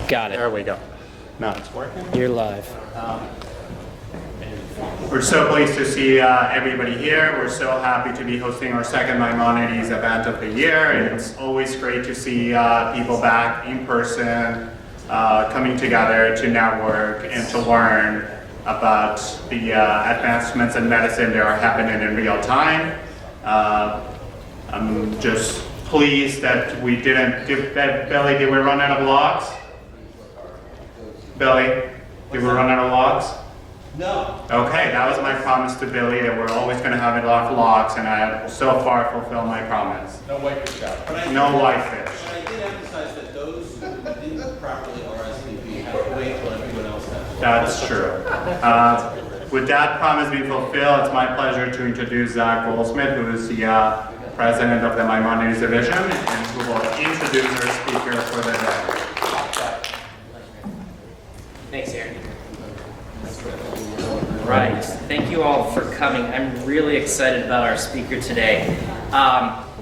Got it. There we go. Now it's working. You're live. We're so pleased to see everybody here. We're so happy to be hosting our second Maimonides event of the year. It's always great to see people back in person, coming together to network and to learn about the advancements in medicine that are happening in real time. I'm just pleased that we didn't give Billy, did we run out of logs? Billy, did we run out of logs? No. Okay, that was my promise to Billy that we're always going to have enough logs, and I have so far fulfilled my promise. No whitefish out. No whitefish. But I did emphasize that those who didn't properly RSVP have to wait till everyone else has. That's true. With that promise being fulfilled, it's my pleasure to introduce Zach Goldsmith, who is the president of the Maimonides division, and who will introduce our speaker for the day. Thanks, Aaron. Right. Thank you all for coming. I'm really excited about our speaker today.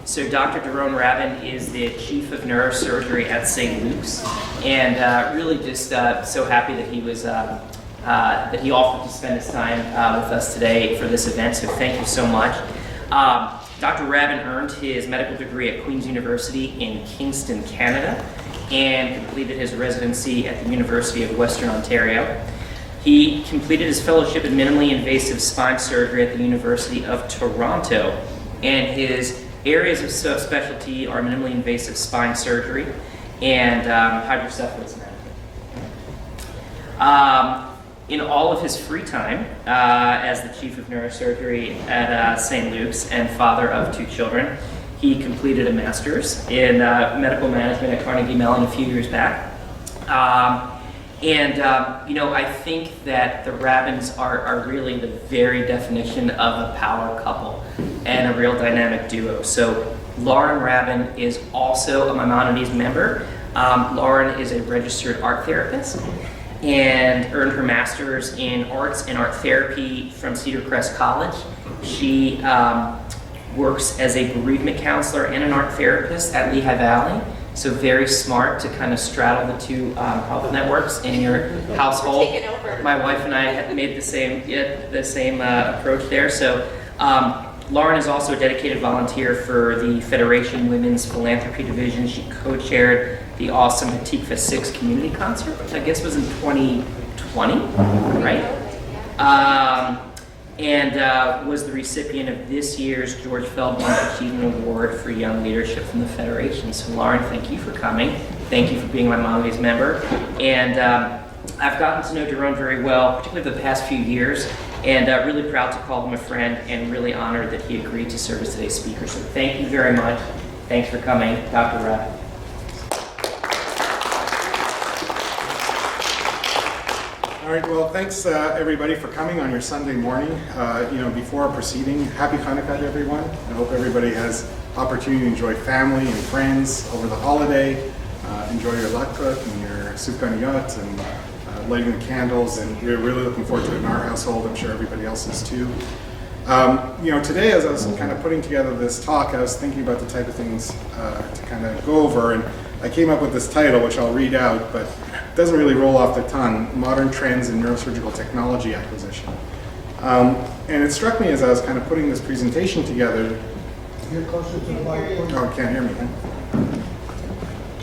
So Dr. Doron Rabin is the chief of neurosurgery at St. Luke's, and really just so happy that he was that he offered to spend his time with us today for this event. So thank you so much. Dr. Rabin earned his medical degree at Queen's University in Kingston, Canada, and completed his residency at the University of Western Ontario. He completed his fellowship in minimally invasive spine surgery at the University of Toronto, and his areas of subspecialty are minimally invasive spine surgery and hydrocephalus management. In all of his free time as the chief of neurosurgery at St. Luke's and father of 2 children, he completed a master's in medical management at Carnegie Mellon a few years back. You know, I think that the Rabins are really the very definition of a power couple and a real dynamic duo. So Lauren Rabin is also a Maimonides member. Lauren is a registered art therapist and earned her master's in arts and art therapy from Cedar Crest College. She works as a bereavement counselor and an art therapist at Lehigh Valley. So very smart to kind of straddle the two health networks in your household. My wife and I had made the same approach there. So Lauren is also a dedicated volunteer for the Federation Women's Philanthropy Division. She co-chaired the awesome Hatikva 6 community concert, which I guess was in 2020, right? And was the recipient of this year's George Feldman Achievement Award for Young Leadership from the Federation. So Lauren, thank you for coming. Thank you for being my Maimonides member. And I've gotten to know Doron very well, particularly the past few years, and really proud to call him a friend and really honored that he agreed to serve as today's speaker. So thank you very much. Thanks for coming, Dr. Rabin. All right, well, thanks everybody for coming on your Sunday morning. You know, before proceeding, happy Hanukkah to everyone. I hope everybody has opportunity to enjoy family and friends over the holiday. Enjoy your latkot and your sukkot and lighting the candles, and we're really looking forward to it in our household. I'm sure everybody else is too. You know, today as I was kind of putting together this talk, I was thinking about the type of things to kind of go over, and I came up with this title, which I'll read out, but it doesn't really roll off the tongue: Modern Trends in Neurosurgical Technology Acquisition. And it struck me as I was kind of putting this presentation together. You're closer to the microphone. Oh, can't hear me.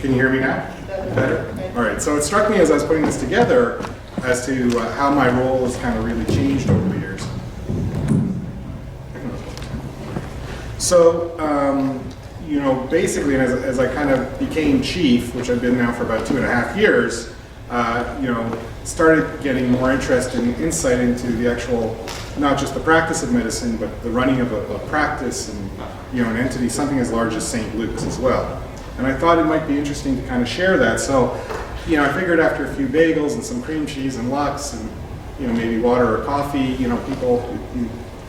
Can you hear me now? Better? All right, so it struck me as I was putting this together as to how my role has kind of really changed over the years. So, you know, basically, as I kind of became chief, which I've been now for about 2.5 years, you know, started getting more interest and insight into the actual, not just the practice of medicine, but the running of a practice and, you know, an entity, something as large as St. Luke's as well. And I thought it might be interesting to kind of share that. So, you know, I figured after a few bagels and some cream cheese and lox and, you know, maybe water or coffee, you know,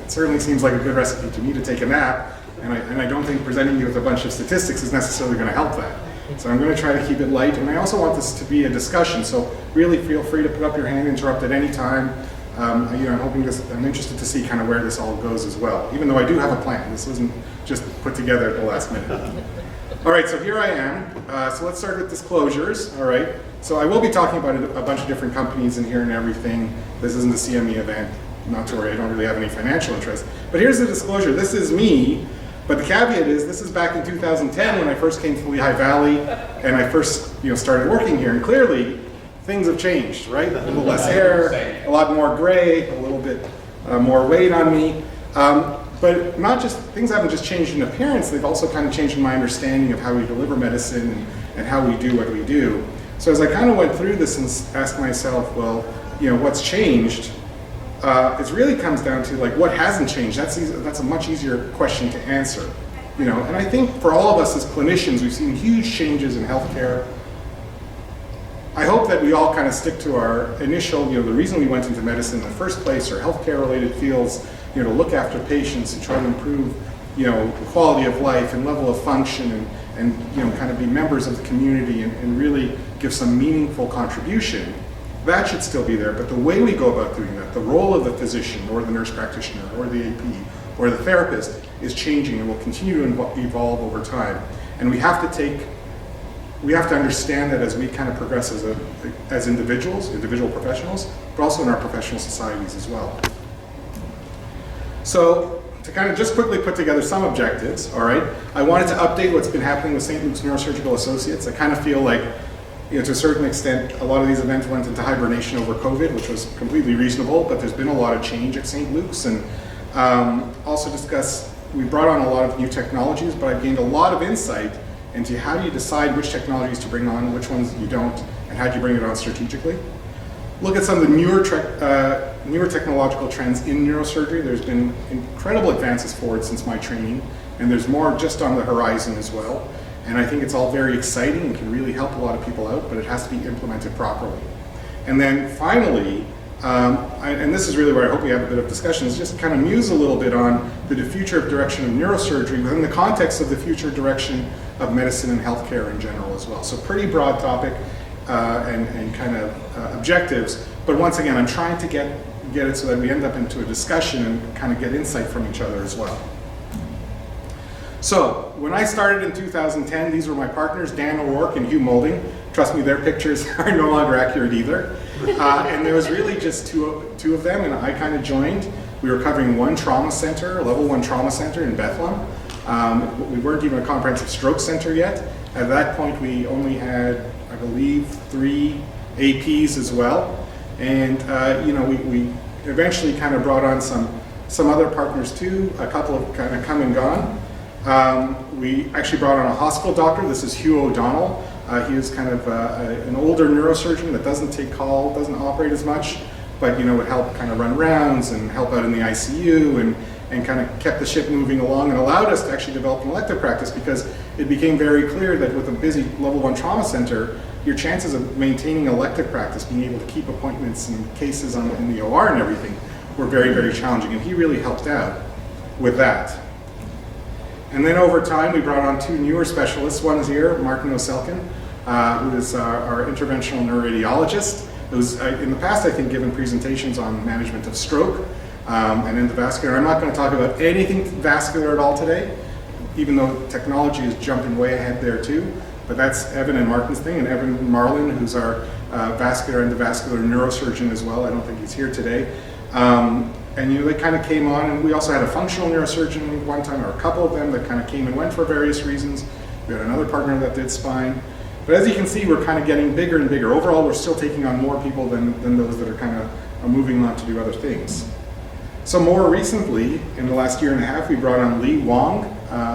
it certainly seems like a good recipe to me to take a nap. And I don't think presenting you with a bunch of statistics is necessarily going to help that. So I'm going to try to keep it light, and I also want this to be a discussion, so really feel free to put up your hand, interrupt at any time. You know, I'm interested to see kind of where this all goes as well, even though I do have a plan. This wasn't just put together at the last minute. All right, so here I am. So let's start with disclosures, all right? So I will be talking about a bunch of different companies in here and everything. This isn't a CME event, not to worry, I don't really have any financial interest. But here's the disclosure, this is me, but the caveat is this is back in 2010 when I first came to Lehigh Valley and I first started working here, and clearly things have changed, right? A little less hair, a lot more gray, a little bit more weight on me. But not just, things haven't just changed in appearance, they've also kind of changed in my understanding of how we deliver medicine and how we do what we do. So as I kind of went through this and asked myself, well, what's changed? It really comes down to like what hasn't changed. That's a much easier question to answer. And I think for all of us as clinicians, we've seen huge changes in healthcare. I hope that we all kind of stick to our initial, the reason we went into medicine in the first place, or healthcare related fields, to look after patients and try to improve, quality of life and level of function and kind of be members of the community and really give some meaningful contribution. That should still be there, but the way we go about doing that, the role of the physician or the nurse practitioner or the AP or the therapist is changing and will continue to evolve over time. And we have to understand that as we kind of progress as individuals, individual professionals, but also in our professional societies as well. So to kind of just quickly put together some objectives, all right, I wanted to update what's been happening with St. Luke's Neurosurgical Associates. I kind of feel like, to a certain extent, a lot of these events went into hibernation over COVID, which was completely reasonable, but there's been a lot of change at St. Luke's. And also discuss, we brought on a lot of new technologies, but I've gained a lot of insight into how do you decide which technologies to bring on, which ones you don't, and how do you bring it on strategically. Look at some of the newer technological trends in neurosurgery. There's been incredible advances forward since my training, and there's more just on the horizon as well. And I think it's all very exciting and can really help a lot of people out, but it has to be implemented properly. And then finally, and this is really where I hope we have a bit of discussion, is just kind of muse a little bit on the future of direction of neurosurgery within the context of the future direction of medicine and healthcare in general as well. So pretty broad topic and kind of objectives, but once again, I'm trying to get it so that we end up into a discussion and kind of get insight from each other as well. So when I started in 2010, these were my partners, Dan O'Rourke and Hugh Moulding. Trust me, their pictures are no longer accurate either. And there was really just two of them, and I kind of joined. We were covering one trauma center, a level 1 trauma center in Bethlehem. We weren't even a comprehensive stroke center yet. At that point, we only had, I believe, 3 APs as well. And we eventually kind of brought on some other partners too. A couple have kind of come and gone. We actually brought on a hospital doctor. This is Hugh O'Donnell. He was kind of an older neurosurgeon that doesn't take call, doesn't operate as much, but would help kind of run rounds and help out in the ICU and kind of kept the ship moving along and allowed us to actually develop an elective practice, because it became very clear that with a busy level 1 trauma center, your chances of maintaining elective practice, being able to keep appointments and cases in the OR and everything, were very, very challenging, and he really helped out with that. And then over time, we brought on 2 newer specialists. One is here, Martin Oselkin, who is our interventional neuroradiologist, who's in the past, I think, given presentations on management of stroke and endovascular. I'm not going to talk about anything vascular at all today, even though technology is jumping way ahead there too. But that's Evan and Martin's thing, and Evan Marlin, who's our vascular endovascular neurosurgeon as well. I don't think he's here today. And they kind of came on, and we also had a functional neurosurgeon one time, or a couple of them that kind of came and went for various reasons. We had another partner that did spine. But as you can see, we're kind of getting bigger and bigger. Overall, we're still taking on more people than those that are kind of moving on to do other things. So more recently, in the last year and a half, we brought on Lee Wong.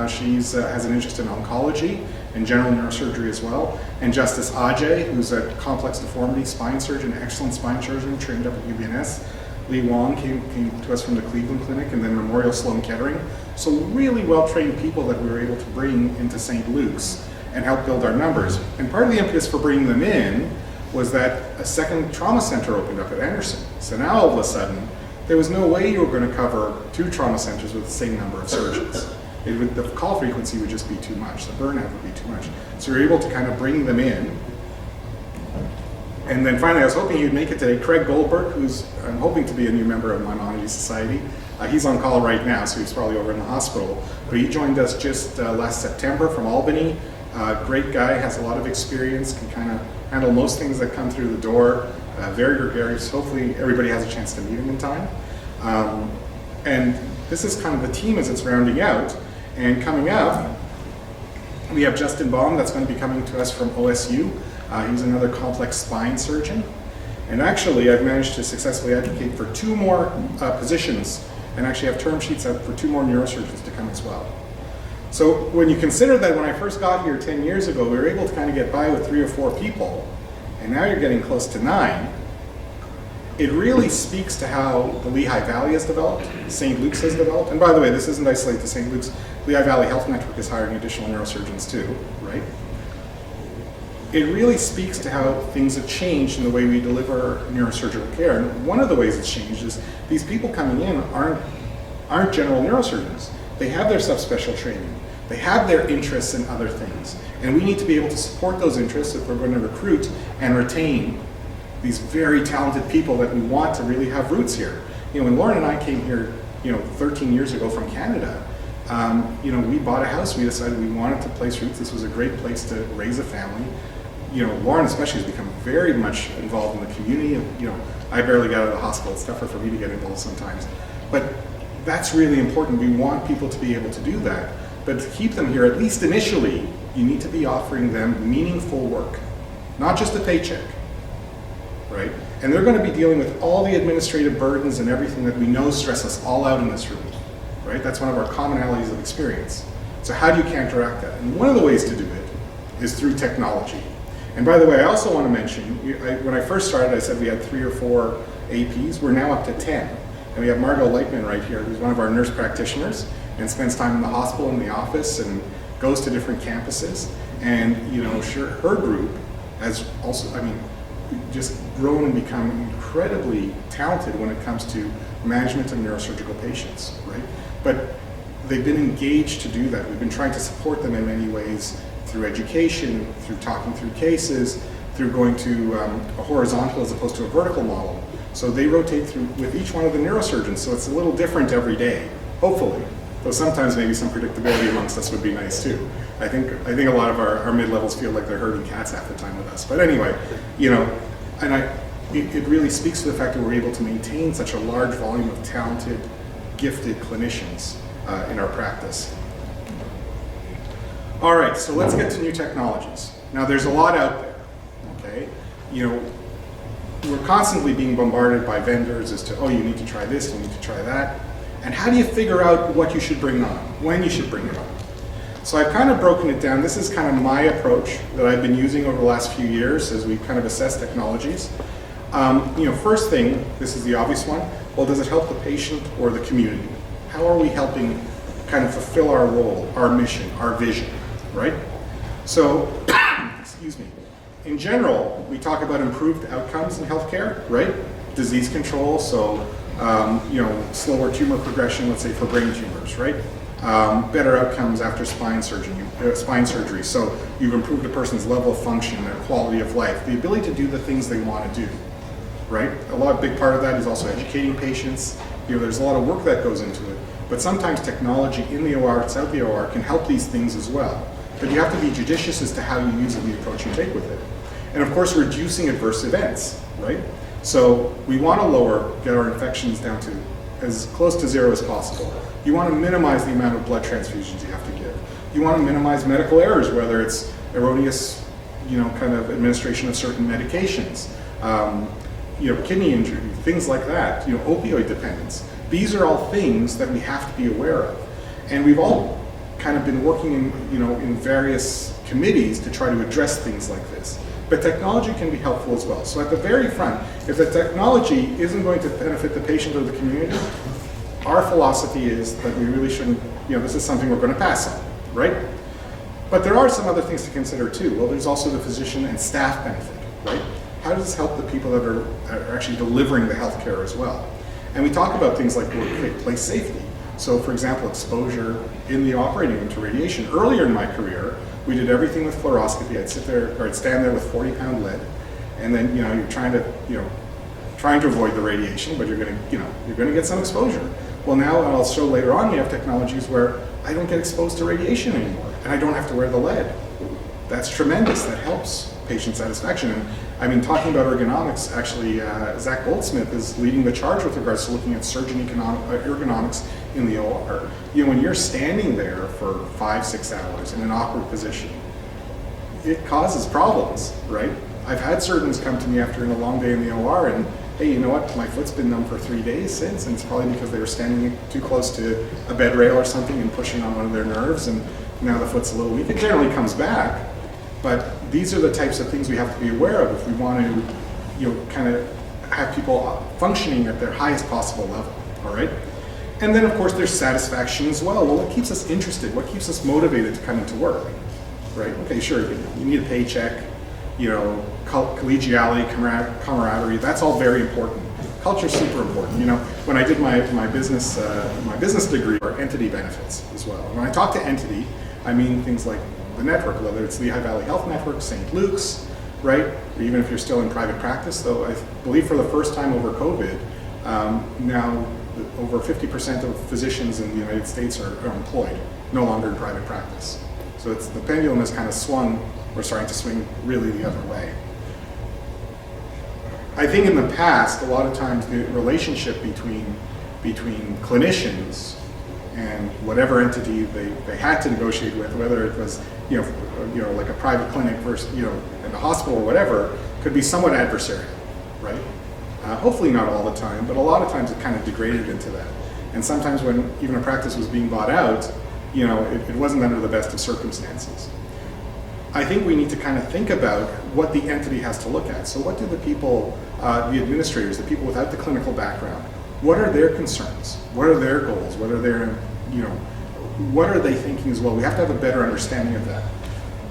She has an interest in oncology and general neurosurgery as well. And Justice Ajay, who's a complex deformity spine surgeon, excellent spine surgeon, trained up at UBNS. Lee Wong came to us from the Cleveland Clinic and then Memorial Sloan Kettering. So really well-trained people that we were able to bring into St. Luke's and help build our numbers. And part of the impetus for bringing them in was that a second trauma center opened up at Anderson. So now all of a sudden, there was no way you were going to cover 2 trauma centers with the same number of surgeons. The call frequency would just be too much. The burnout would be too much. So we were able to kind of bring them in. And then finally, I was hoping you'd make it today. Craig Goldberg, who's I'm hoping to be a new member of Maimonides Society. He's on call right now, so he's probably over in the hospital. But he joined us just last September from Albany. Great guy, has a lot of experience, can kind of handle most things that come through the door. Very gregarious. Hopefully everybody has a chance to meet him in time. And this is kind of the team as it's rounding out. And coming up, we have Justin Baum that's going to be coming to us from OSU. He's another complex spine surgeon. And actually, I've managed to successfully advocate for 2 more positions and actually have term sheets out for 2 more neurosurgeons to come as well. So when you consider that when I first got here 10 years ago, we were able to kind of get by with 3 or 4 people, and now you're getting close to 9, it really speaks to how the Lehigh Valley has developed, St. Luke's has developed. And by the way, this isn't isolated to St. Luke's. Lehigh Valley Health Network is hiring additional neurosurgeons too, right? It really speaks to how things have changed in the way we deliver neurosurgical care. And one of the ways it's changed is these people coming in aren't general neurosurgeons. They have their subspecial training. They have their interests in other things. And we need to be able to support those interests if we're going to recruit and retain these very talented people that we want to really have roots here. You know, when Lauren and I came here, 13 years ago from Canada, we bought a house. We decided we wanted to place roots. This was a great place to raise a family. Lauren especially has become very much involved in the community. I barely got out of the hospital. It's tougher for me to get involved sometimes. But that's really important. We want people to be able to do that. But to keep them here, at least initially, you need to be offering them meaningful work, not just a paycheck, right? And they're going to be dealing with all the administrative burdens and everything that we know stress us all out in this room, right? That's one of our commonalities of experience. So how do you counteract that? And one of the ways to do it is through technology. And by the way, I also want to mention, when I first started, I said we had 3 or 4 APs. We're now up to 10. And we have Margot Lightman right here, who's one of our nurse practitioners and spends time in the hospital, in the office, and goes to different campuses. And her group has also, just grown and become incredibly talented when it comes to management of neurosurgical patients, right? But they've been engaged to do that. We've been trying to support them in many ways through education, through talking through cases, through going to a horizontal as opposed to a vertical model. So they rotate through with each one of the neurosurgeons, so it's a little different every day, hopefully. Though sometimes maybe some predictability amongst us would be nice too. I think a lot of our mid-levels feel like they're herding cats half the time with us. But anyway, it really speaks to the fact that we're able to maintain such a large volume of talented, gifted clinicians in our practice. All right, so let's get to new technologies. Now there's a lot out there, okay? We're constantly being bombarded by vendors as to, oh, you need to try this, you need to try that. And how do you figure out what you should bring on, when you should bring it on? So I've kind of broken it down. This is kind of my approach that I've been using over the last few years as we kind of assess technologies. First thing, this is the obvious one, well, does it help the patient or the community? How are we helping kind of fulfill our role, our mission, our vision, right? So, excuse me. In general, we talk about improved outcomes in healthcare, right? Disease control, so slower tumor progression, let's say for brain tumors, right? Better outcomes after spine surgery. So you've improved a person's level of function, their quality of life, the ability to do the things they want to do, right? Big part of that is also educating patients. There's a lot of work that goes into it. But sometimes technology in the OR, outside the OR, can help these things as well. But you have to be judicious as to how you use it and the approach you take with it. And of course, reducing adverse events, right? So we want to get our infections down to as close to 0 as possible. You want to minimize the amount of blood transfusions you have to give. You want to minimize medical errors, whether it's erroneous, kind of administration of certain medications, kidney injury, things like that, opioid dependence. These are all things that we have to be aware of. And we've all kind of been working in various committees to try to address things like this. But technology can be helpful as well. So at the very front, if the technology isn't going to benefit the patient or the community, our philosophy is that we really shouldn't, this is something we're going to pass on, right? But there are some other things to consider too. Well, there's also the physician and staff benefit, right? How does this help the people that are actually delivering the healthcare as well? And we talk about things like workplace safety. So for example, exposure in the operating room to radiation. Earlier in my career, we did everything with fluoroscopy. I'd stand there with 40-pound lead, and then you're trying to avoid the radiation, but you're going to get some exposure. Well, now, and I'll show later on, we have technologies where I don't get exposed to radiation anymore, and I don't have to wear the lead, that's tremendous. That helps patient satisfaction. And I mean, talking about ergonomics, actually, Zach Goldsmith is leading the charge with regards to looking at surgeon ergonomics in the OR. You know, when you're standing there for 5-6 hours in an awkward position, it causes problems, right? I've had surgeons come to me after a long day in the OR and, hey, you know what, my foot's been numb for 3 days since, and it's probably because they were standing too close to a bed rail or something and pushing on one of their nerves, and now the foot's a little weak. It generally comes back, but these are the types of things we have to be aware of if we want to, you know, kind of have people functioning at their highest possible level, all right? And then, of course, there's satisfaction as well. Well, what keeps us interested? What keeps us motivated to come into work, right? Okay, sure, you need a paycheck, you know, collegiality, camaraderie, that's all very important. Culture's super important. You know, when I did my business degree, or entity benefits as well. When I talk to entity, I mean things like the network, whether it's Lehigh Valley Health Network, St. Luke's, right? Or even if you're still in private practice, though I believe for the first time over COVID, now over 50% of physicians in the United States are employed, no longer in private practice. So it's, the pendulum has kind of swung, we're starting to swing really the other way. I think in the past, a lot of times the relationship between clinicians and whatever entity they had to negotiate with, whether it was you know like a private clinic versus in a hospital or whatever, could be somewhat adversarial, right? Hopefully not all the time, but a lot of times it kind of degraded into that. And sometimes when even a practice was being bought out, you know, it wasn't under the best of circumstances. I think we need to kind of think about what the entity has to look at. So what do the people, the administrators, the people without the clinical background, what are their concerns? What are their goals? What are their, what are they thinking as well? We have to have a better understanding of that.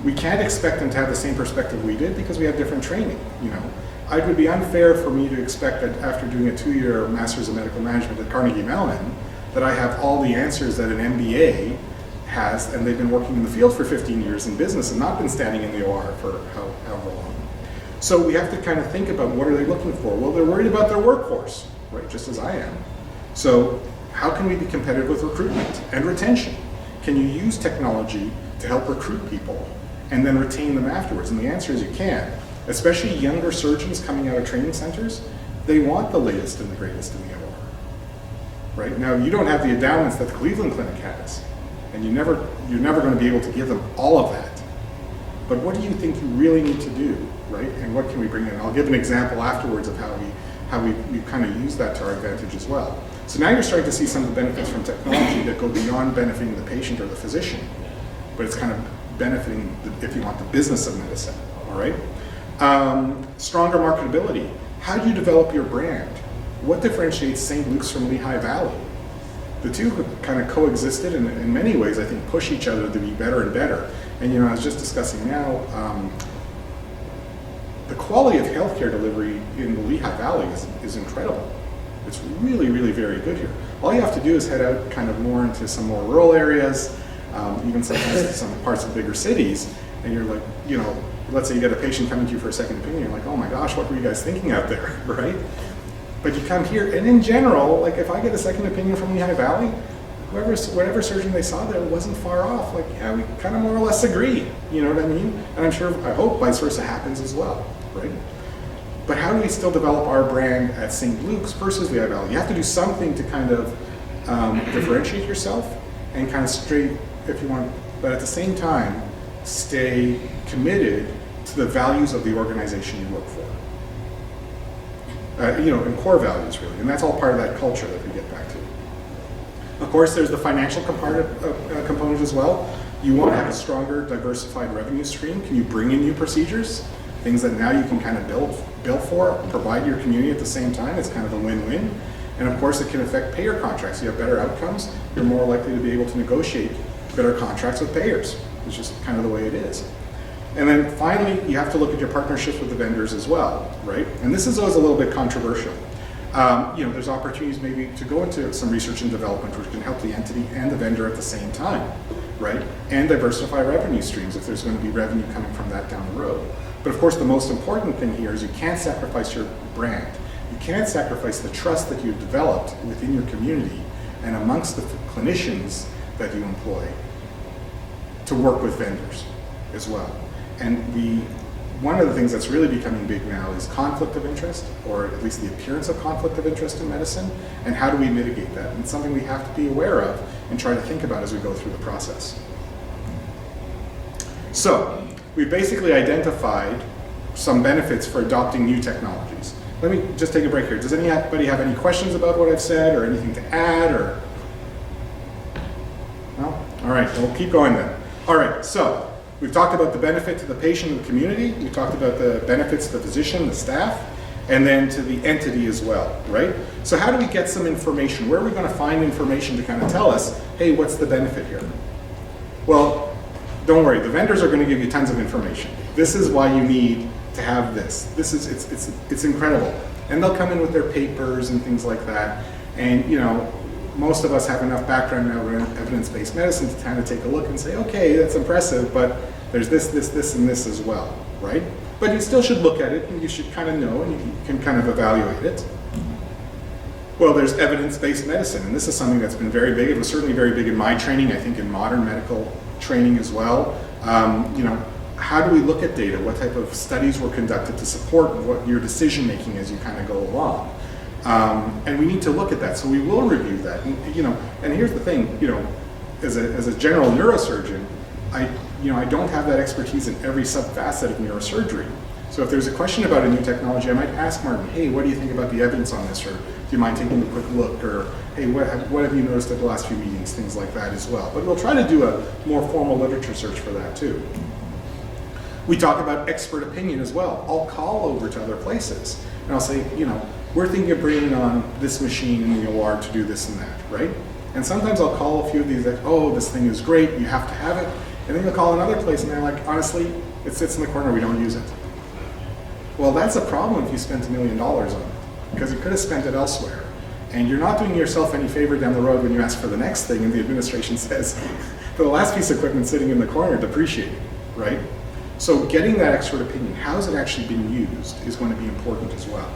We can't expect them to have the same perspective we did because we have different training, It would be unfair for me to expect that after doing a 2-year Master's of Medical Management at Carnegie Mellon, that I have all the answers that an MBA has, and they've been working in the field for 15 years in business and not been standing in the OR for however long. So we have to kind of think about what are they looking for? Well, they're worried about their workforce, right, just as I am. So how can we be competitive with recruitment and retention? Can you use technology to help recruit people and then retain them afterwards? And the answer is you can. Especially younger surgeons coming out of training centers, they want the latest and the greatest in the OR. Right? Now, you don't have the endowments that the Cleveland Clinic has, and you're never going to be able to give them all of that. But what do you think you really need to do, right? And what can we bring in? I'll give an example afterwards of how we kind of use that to our advantage as well. So now you're starting to see some of the benefits from technology that go beyond benefiting the patient or the physician, but it's kind of benefiting, if you want, the business of medicine, all right? Stronger marketability. How do you develop your brand? What differentiates St. Luke's from Lehigh Valley? The two kind of coexisted and in many ways, I think, push each other to be better and better. And I was just discussing now, the quality of healthcare delivery in the Lehigh Valley is incredible. It's really, really very good here. All you have to do is head out kind of more into some more rural areas, even sometimes to some parts of bigger cities, and you're like, let's say you get a patient coming to you for a second opinion, you're like, oh my gosh, what were you guys thinking out there, right? But you come here, and in general, like if I get a second opinion from Lehigh Valley, whatever surgeon they saw there wasn't far off. Like, yeah, we kind of more or less agree, you know what I mean? And I hope vice versa happens as well, right? But how do we still develop our brand at St. Luke's versus Lehigh Valley? You have to do something to kind of differentiate yourself and kind of straight, if you want, but at the same time, stay committed to the values of the organization you work for. And core values really, and that's all part of that culture that we get back to. Of course, there's the financial component as well. You want to have a stronger, diversified revenue stream. Can you bring in new procedures? Things that now you can kind of build for, provide your community at the same time. It's kind of a win-win. And of course, it can affect payer contracts. You have better outcomes, you're more likely to be able to negotiate better contracts with payers. It's just kind of the way it is. And then finally, you have to look at your partnerships with the vendors as well, right? And this is always a little bit controversial. There's opportunities maybe to go into some research and development which can help the entity and the vendor at the same time, right? And diversify revenue streams if there's going to be revenue coming from that down the road. But of course, the most important thing here is you can't sacrifice your brand. You can't sacrifice the trust that you've developed within your community and amongst the clinicians that you employ to work with vendors as well. And one of the things that's really becoming big now is conflict of interest, or at least the appearance of conflict of interest in medicine, and how do we mitigate that? And it's something we have to be aware of and try to think about as we go through the process. So, we basically identified some benefits for adopting new technologies. Let me just take a break here. Does anybody have any questions about what I've said, or anything to add, or? No? All right, well, we'll keep going then. All right, so we've talked about the benefit to the patient and the community. We talked about the benefits to the physician, the staff, and then to the entity as well, right? So how do we get some information? Where are we going to find information to kind of tell us, hey, what's the benefit here? Well, don't worry, the vendors are going to give you tons of information. This is why you need to have this. It's incredible. And they'll come in with their papers and things like that. And most of us have enough background in evidence-based medicine to kind of take a look and say, okay, that's impressive, but there's this, and this as well, right? But you still should look at it, and you should kind of know, and you can kind of evaluate it. Well, there's evidence-based medicine, and this is something that's been very big. It was certainly very big in my training, I think in modern medical training as well. How do we look at data? What type of studies were conducted to support what your decision-making as you kind of go along? And we need to look at that, so we will review that. And here's the thing, as a general neurosurgeon, I don't have that expertise in every sub-facet of neurosurgery. So if there's a question about a new technology, I might ask Martin, hey, what do you think about the evidence on this? Or do you mind taking a quick look? Or hey, what have you noticed at the last few meetings? Things like that as well. But we'll try to do a more formal literature search for that too. We talk about expert opinion as well. I'll call over to other places and I'll say, we're thinking of bringing on this machine in the OR to do this and that, right? And sometimes I'll call a few of these like, oh, this thing is great, you have to have it. And then you'll call another place and they're like, honestly, it sits in the corner, we don't use it. Well, that's a problem if you spent $1 million on it, because you could have spent it elsewhere. And you're not doing yourself any favor down the road when you ask for the next thing and the administration says, for the last piece of equipment sitting in the corner, depreciating, right? So getting that expert opinion, how's it actually being used, is going to be important as well.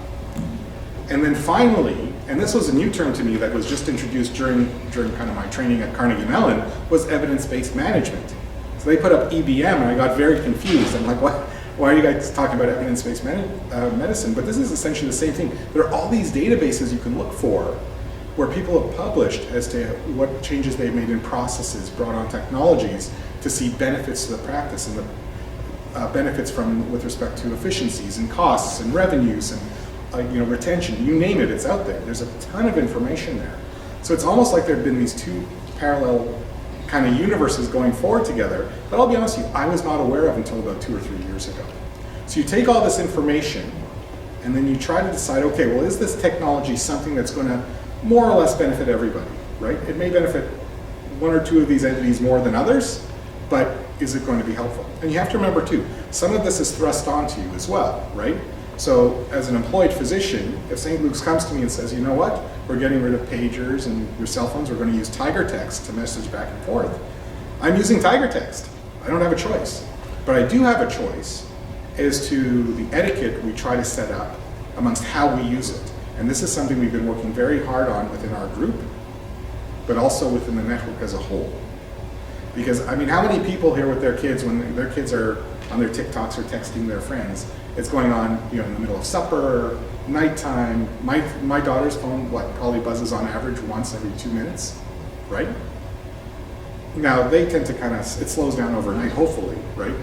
And then finally, and this was a new term to me that was just introduced during kind of my training at Carnegie Mellon, was evidence-based management. So they put up EBM and I got very confused. I'm like, what? Why are you guys talking about evidence-based medicine? But this is essentially the same thing. There are all these databases you can look for where people have published as to what changes they've made in processes, brought on technologies to see benefits to the practice and the benefits with respect to efficiencies and costs and revenues and retention. You name it, it's out there. There's a ton of information there. So it's almost like there have been these two parallel kind of universes going forward together, but I'll be honest with you, I was not aware of until about 2 or 3 years ago. So you take all this information and then you try to decide, okay, well, is this technology something that's going to more or less benefit everybody, right? It may benefit 1 or 2 of these entities more than others, but is it going to be helpful? And you have to remember too, some of this is thrust onto you as well, right? So as an employed physician, if St. Luke's comes to me and says, you know what, we're getting rid of pagers and your cell phones, we're going to use Tiger Text to message back and forth. I'm using Tiger Text. I don't have a choice. But I do have a choice as to the etiquette we try to set up amongst how we use it. And this is something we've been working very hard on within our group, but also within the network as a whole. Because, I mean, how many people here with their kids, when their kids are on their TikToks or texting their friends, it's going on, in the middle of supper, nighttime. My daughter's phone, probably buzzes on average once every 2 minutes, right? Now, they tend to it slows down overnight, hopefully, right?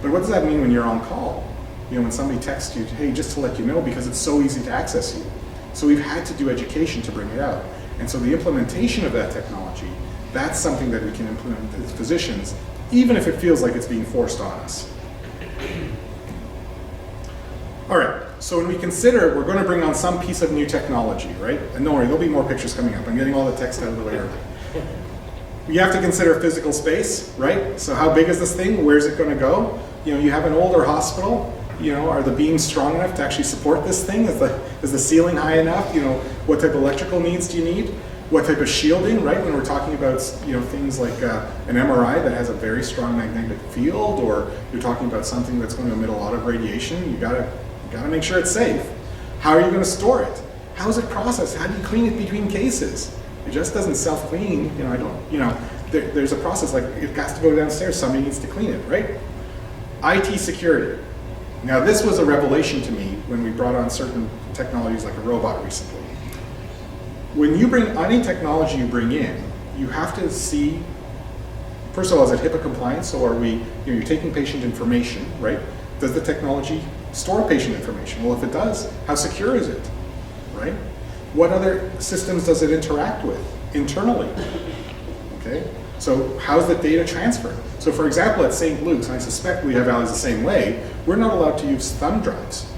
But what does that mean when you're on call? When somebody texts you, hey, just to let you know, because it's so easy to access you. So we've had to do education to bring it out. And so the implementation of that technology, that's something that we can implement as physicians, even if it feels like it's being forced on us. All right, so when we consider we're going to bring on some piece of new technology, right? And don't worry, there'll be more pictures coming up. I'm getting all the text out of the way early. You have to consider physical space, right? So how big is this thing? Where's it going to go? You have an older hospital. Are the beams strong enough to actually support this thing? Is the ceiling high enough? What type of electrical needs do you need? What type of shielding, right? When we're talking about, things like an MRI that has a very strong magnetic field, or you're talking about something that's going to emit a lot of radiation, you gotta make sure it's safe. How are you going to store it? How is it processed? How do you clean it between cases? It just doesn't self-clean. There's a process, like it has to go downstairs, somebody needs to clean it, right? IT security. Now this was a revelation to me when we brought on certain technologies like a robot recently. When you bring any technology you bring in, you have to see, first of all, is it HIPAA compliant? So are we, you're taking patient information, right? Does the technology store patient information? Well, if it does, how secure is it, right? What other systems does it interact with internally? Okay, so how's the data transferred? So for example, at St. Luke's, and I suspect we have alleys the same way, we're not allowed to use thumb drives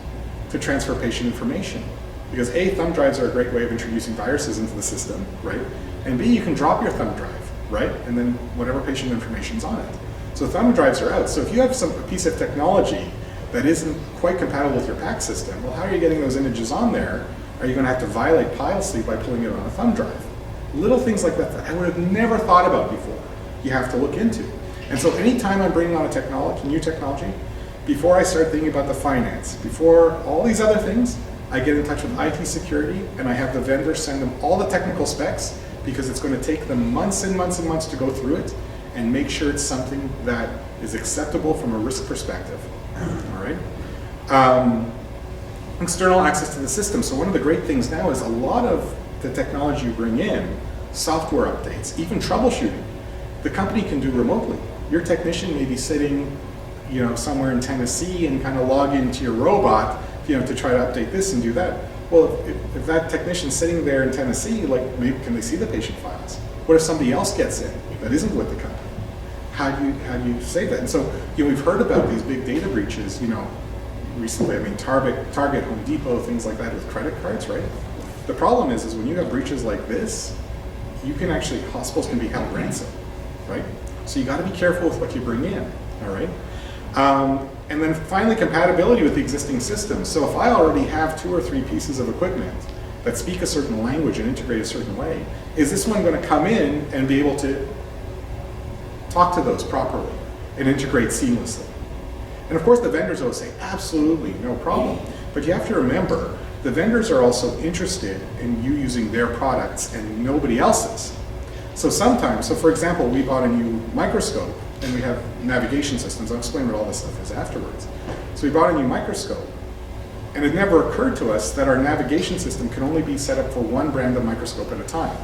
to transfer patient information. Because A, thumb drives are a great way of introducing viruses into the system, right? And B, you can drop your thumb drive, right? And then whatever patient information's on it. So thumb drives are out. So if you have a piece of technology that isn't quite compatible with your PACS system, well, how are you getting those images on there? Are you going to have to violate policy by pulling it on a thumb drive? Little things like that that I would have never thought about before, you have to look into. And so anytime I'm bringing on a technology, new technology, before I start thinking about the finance, before all these other things, I get in touch with IT security and I have the vendor send them all the technical specs because it's going to take them months and months and months to go through it and make sure it's something that is acceptable from a risk perspective. All right. External access to the system. So one of the great things now is a lot of the technology you bring in, software updates, even troubleshooting, the company can do remotely. Your technician may be sitting, somewhere in Tennessee and kind of log into your robot, to try to update this and do that. Well, if that technician's sitting there in Tennessee, like, maybe can they see the patient files? What if somebody else gets in that isn't with the company? How do you say that? And so, we've heard about these big data breaches, recently. I mean, Target, Home Depot, things like that with credit cards, right? The problem is when you have breaches like this, hospitals can be held ransom, right? So you got to be careful with what you bring in, all right? And then finally, compatibility with the existing systems. So if I already have 2 or 3 pieces of equipment that speak a certain language and integrate a certain way, is this one going to come in and be able to talk to those properly and integrate seamlessly? And of course, the vendors always say, absolutely, no problem. But you have to remember, the vendors are also interested in you using their products and nobody else's. So for example, we bought a new microscope and we have navigation systems. I'll explain what all this stuff is afterwards. So we bought a new microscope and it never occurred to us that our navigation system can only be set up for one brand of microscope at a time.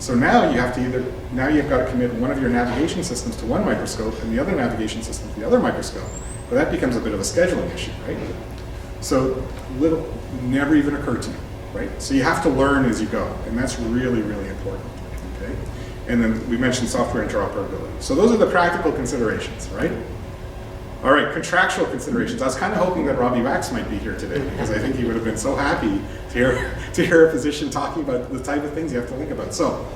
So now you've got to commit one of your navigation systems to one microscope and the other navigation system to the other microscope. But that becomes a bit of a scheduling issue, right? So never even occurred to me, right? So you have to learn as you go, and that's really, really important, okay? And then we mentioned software interoperability. So those are the practical considerations, right? All right, contractual considerations. I was kind of hoping that Robbie Wax might be here today because I think he would have been so happy to hear a physician talking about the type of things you have to think about. So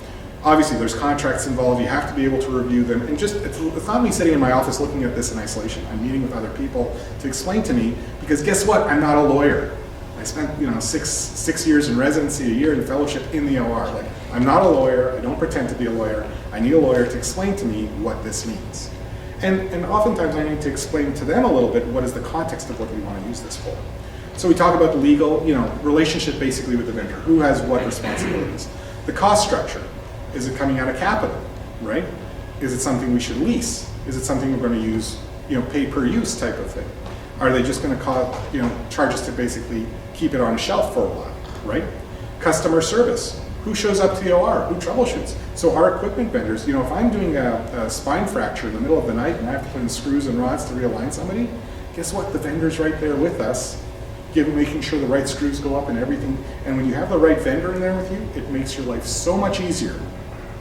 obviously there's contracts involved. You have to be able to review them. And it's not me sitting in my office looking at this in isolation. I'm meeting with other people to explain to me, because guess what? I'm not a lawyer. I spent 6 years in residency, a year in fellowship in the OR. Like, I'm not a lawyer. I don't pretend to be a lawyer. I need a lawyer to explain to me what this means. And oftentimes I need to explain to them a little bit what is the context of what we want to use this for. So we talk about the legal, relationship basically with the vendor. Who has what responsibilities? The cost structure. Is it coming out of capital, right? Is it something we should lease? Is it something we're going to use, pay per use type of thing? Are they just going to charge us to basically keep it on a shelf for a while, right? Customer service. Who shows up to the OR? Who troubleshoots? So our equipment vendors, if I'm doing a spine fracture in the middle of the night and I have to put in screws and rods to realign somebody, guess what? The vendor's right there with us, making sure the right screws go up and everything. And when you have the right vendor in there with you, it makes your life so much easier.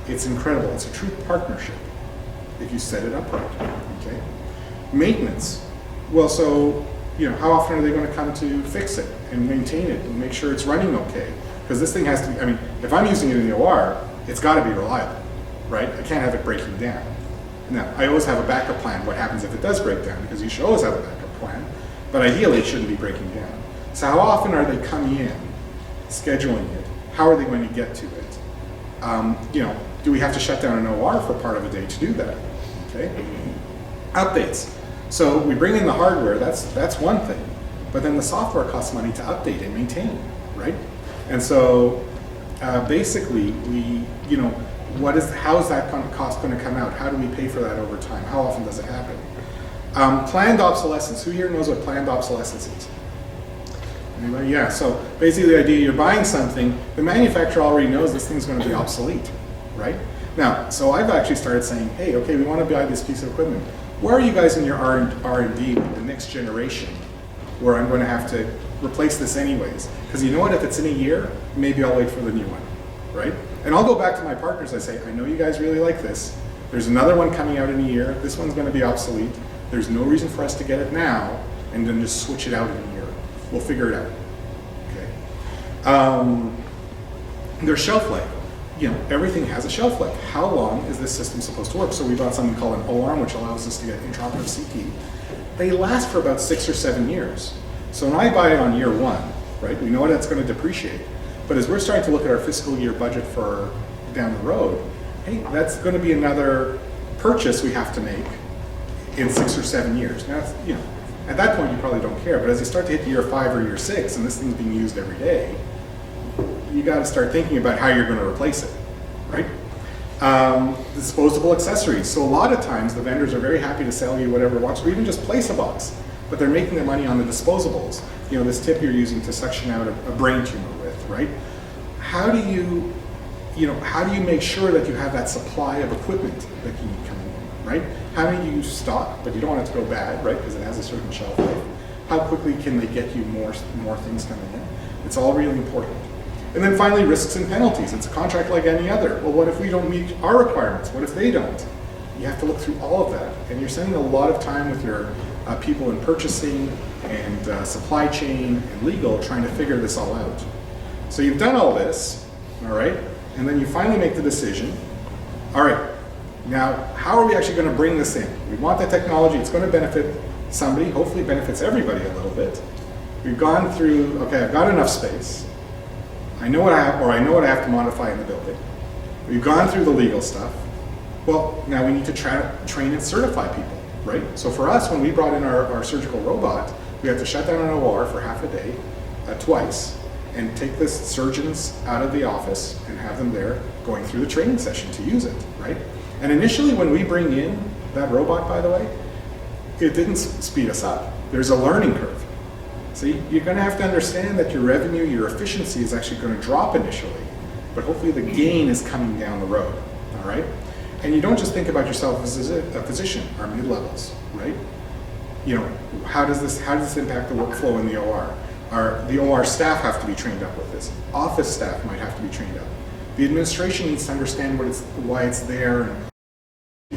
It's incredible. It's a true partnership if you set it up right, okay? Maintenance. Well, so, how often are they going to come to fix it and maintain it and make sure it's running okay? Because this thing has to be, if I'm using it in the OR, it's got to be reliable, right? I can't have it breaking down. Now, I always have a backup plan. What happens if it does break down? Because you should always have a backup plan. But ideally, it shouldn't be breaking down. So how often are they coming in, scheduling it? How are they going to get to it? Do we have to shut down an OR for part of a day to do that? Okay. Updates. So we bring in the hardware, that's one thing. But then the software costs money to update and maintain, right? And so basically how is that cost going to come out? How do we pay for that over time? How often does it happen? Planned obsolescence. Who here knows what planned obsolescence is? Anybody? Yeah, so basically the idea you're buying something, the manufacturer already knows this thing's going to be obsolete, right? Now, so I've actually started saying, hey, okay, we want to buy this piece of equipment. Where are you guys in your R&D with the next generation where I'm going to have to replace this anyways? Because you know what, if it's in a year, maybe I'll wait for the new one, right? And I'll go back to my partners, I say, I know you guys really like this. There's another one coming out in a year. This one's going to be obsolete. There's no reason for us to get it now and then just switch it out in a year. We'll figure it out, okay? There's shelf life. You know, everything has a shelf life. How long is this system supposed to work? So we bought something called an O-arm, which allows us to get intraoperative CT. They last for about 6 or 7 years. So when I buy it on year 1, right, we know that's going to depreciate. But as we're starting to look at our fiscal year budget for down the road, hey, that's going to be another purchase we have to make in 6 or 7 years. Now, you know, at that point you probably don't care, but as you start to hit year 5 or year 6, and this thing's being used every day, you got to start thinking about how you're going to replace it, right? Disposable accessories. So a lot of times the vendors are very happy to sell you whatever box, or even just place a box, but they're making their money on the disposables. You know, this tip you're using to suction out a brain tumor with, right? How do you make sure that you have that supply of equipment that you need coming in, right? How many do you stock, but you don't want it to go bad, right? Because it has a certain shelf life. How quickly can they get you more things coming in? It's all really important. And then finally, risks and penalties. It's a contract like any other. Well, what if we don't meet our requirements? What if they don't? You have to look through all of that. And you're spending a lot of time with your people in purchasing and supply chain and legal trying to figure this all out. So you've done all this, all right? And then you finally make the decision, all right, now how are we actually going to bring this in? We want the technology, it's going to benefit somebody, hopefully benefits everybody a little bit. We've gone through, okay, I've got enough space. I know what I have to modify in the building. We've gone through the legal stuff. Well, now we need to train and certify people, right? So for us, when we brought in our surgical robot, we had to shut down an OR for half a day, twice, and take the surgeons out of the office and have them there going through the training session to use it, right? And initially when we bring in that robot, by the way, it didn't speed us up. There's a learning curve. So you're going to have to understand that your revenue, your efficiency is actually going to drop initially, but hopefully the gain is coming down the road, all right? And you don't just think about yourself as a physician or mid-levels, right? You know, how does this impact the workflow in the OR? The OR staff have to be trained up with this. Office staff might have to be trained up. The administration needs to understand why it's there.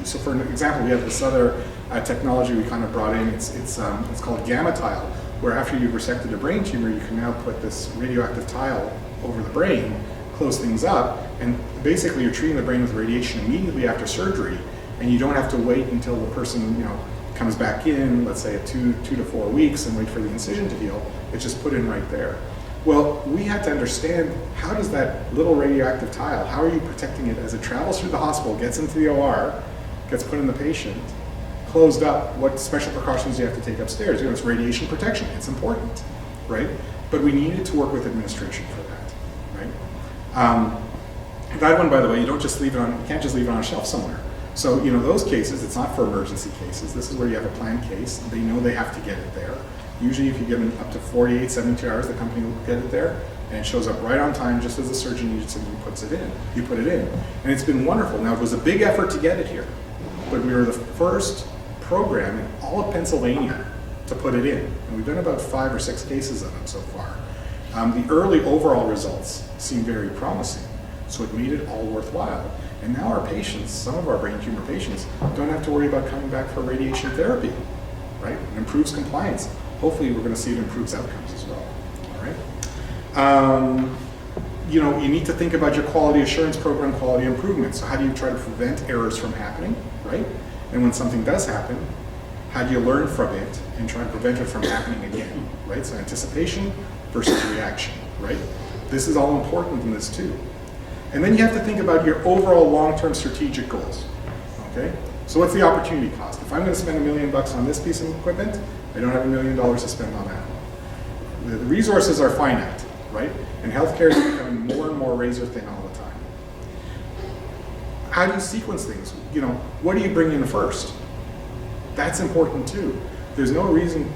So for an example, we have this other technology we kind of brought in. It's called gamma tile, where after you've resected a brain tumor, you can now put this radioactive tile over the brain, close things up, and basically you're treating the brain with radiation immediately after surgery, and you don't have to wait until the person, you know, comes back in, let's say at 2 to 4 weeks, and wait for the incision to heal. It's just put in right there. Well, we had to understand, how does that little radioactive tile, how are you protecting it as it travels through the hospital, gets into the OR, gets put in the patient, closed up, what special precautions do you have to take upstairs? You know, it's radiation protection, it's important, right? But we needed to work with administration for that, right? That one, by the way, you can't just leave it on a shelf somewhere. So, you know, those cases, it's not for emergency cases. This is where you have a planned case. They know they have to get it there. Usually if you give them up to 48, 72 hours, the company will get it there, and it shows up right on time, just as the surgeon needs it, and you put it in. And it's been wonderful. Now, it was a big effort to get it here, but we were the first program in all of Pennsylvania to put it in. And we've done about 5 or 6 cases of them so far. The early overall results seem very promising, so it made it all worthwhile. And now our patients, some of our brain tumor patients, don't have to worry about coming back for radiation therapy, right? It improves compliance. Hopefully we're going to see it improves outcomes as well, all right? You know, you need to think about your quality assurance program, quality improvement. So how do you try to prevent errors from happening, right? And when something does happen, how do you learn from it and try and prevent it from happening again, right? So anticipation versus reaction, right? This is all important in this too. And then you have to think about your overall long-term strategic goals, okay? So what's the opportunity cost? If I'm going to spend $1 million on this piece of equipment, I don't have $1 million to spend on that. The resources are finite, right? And healthcare is becoming more and more razor thin all the time. How do you sequence things? You know, what do you bring in first? That's important too. There's no reason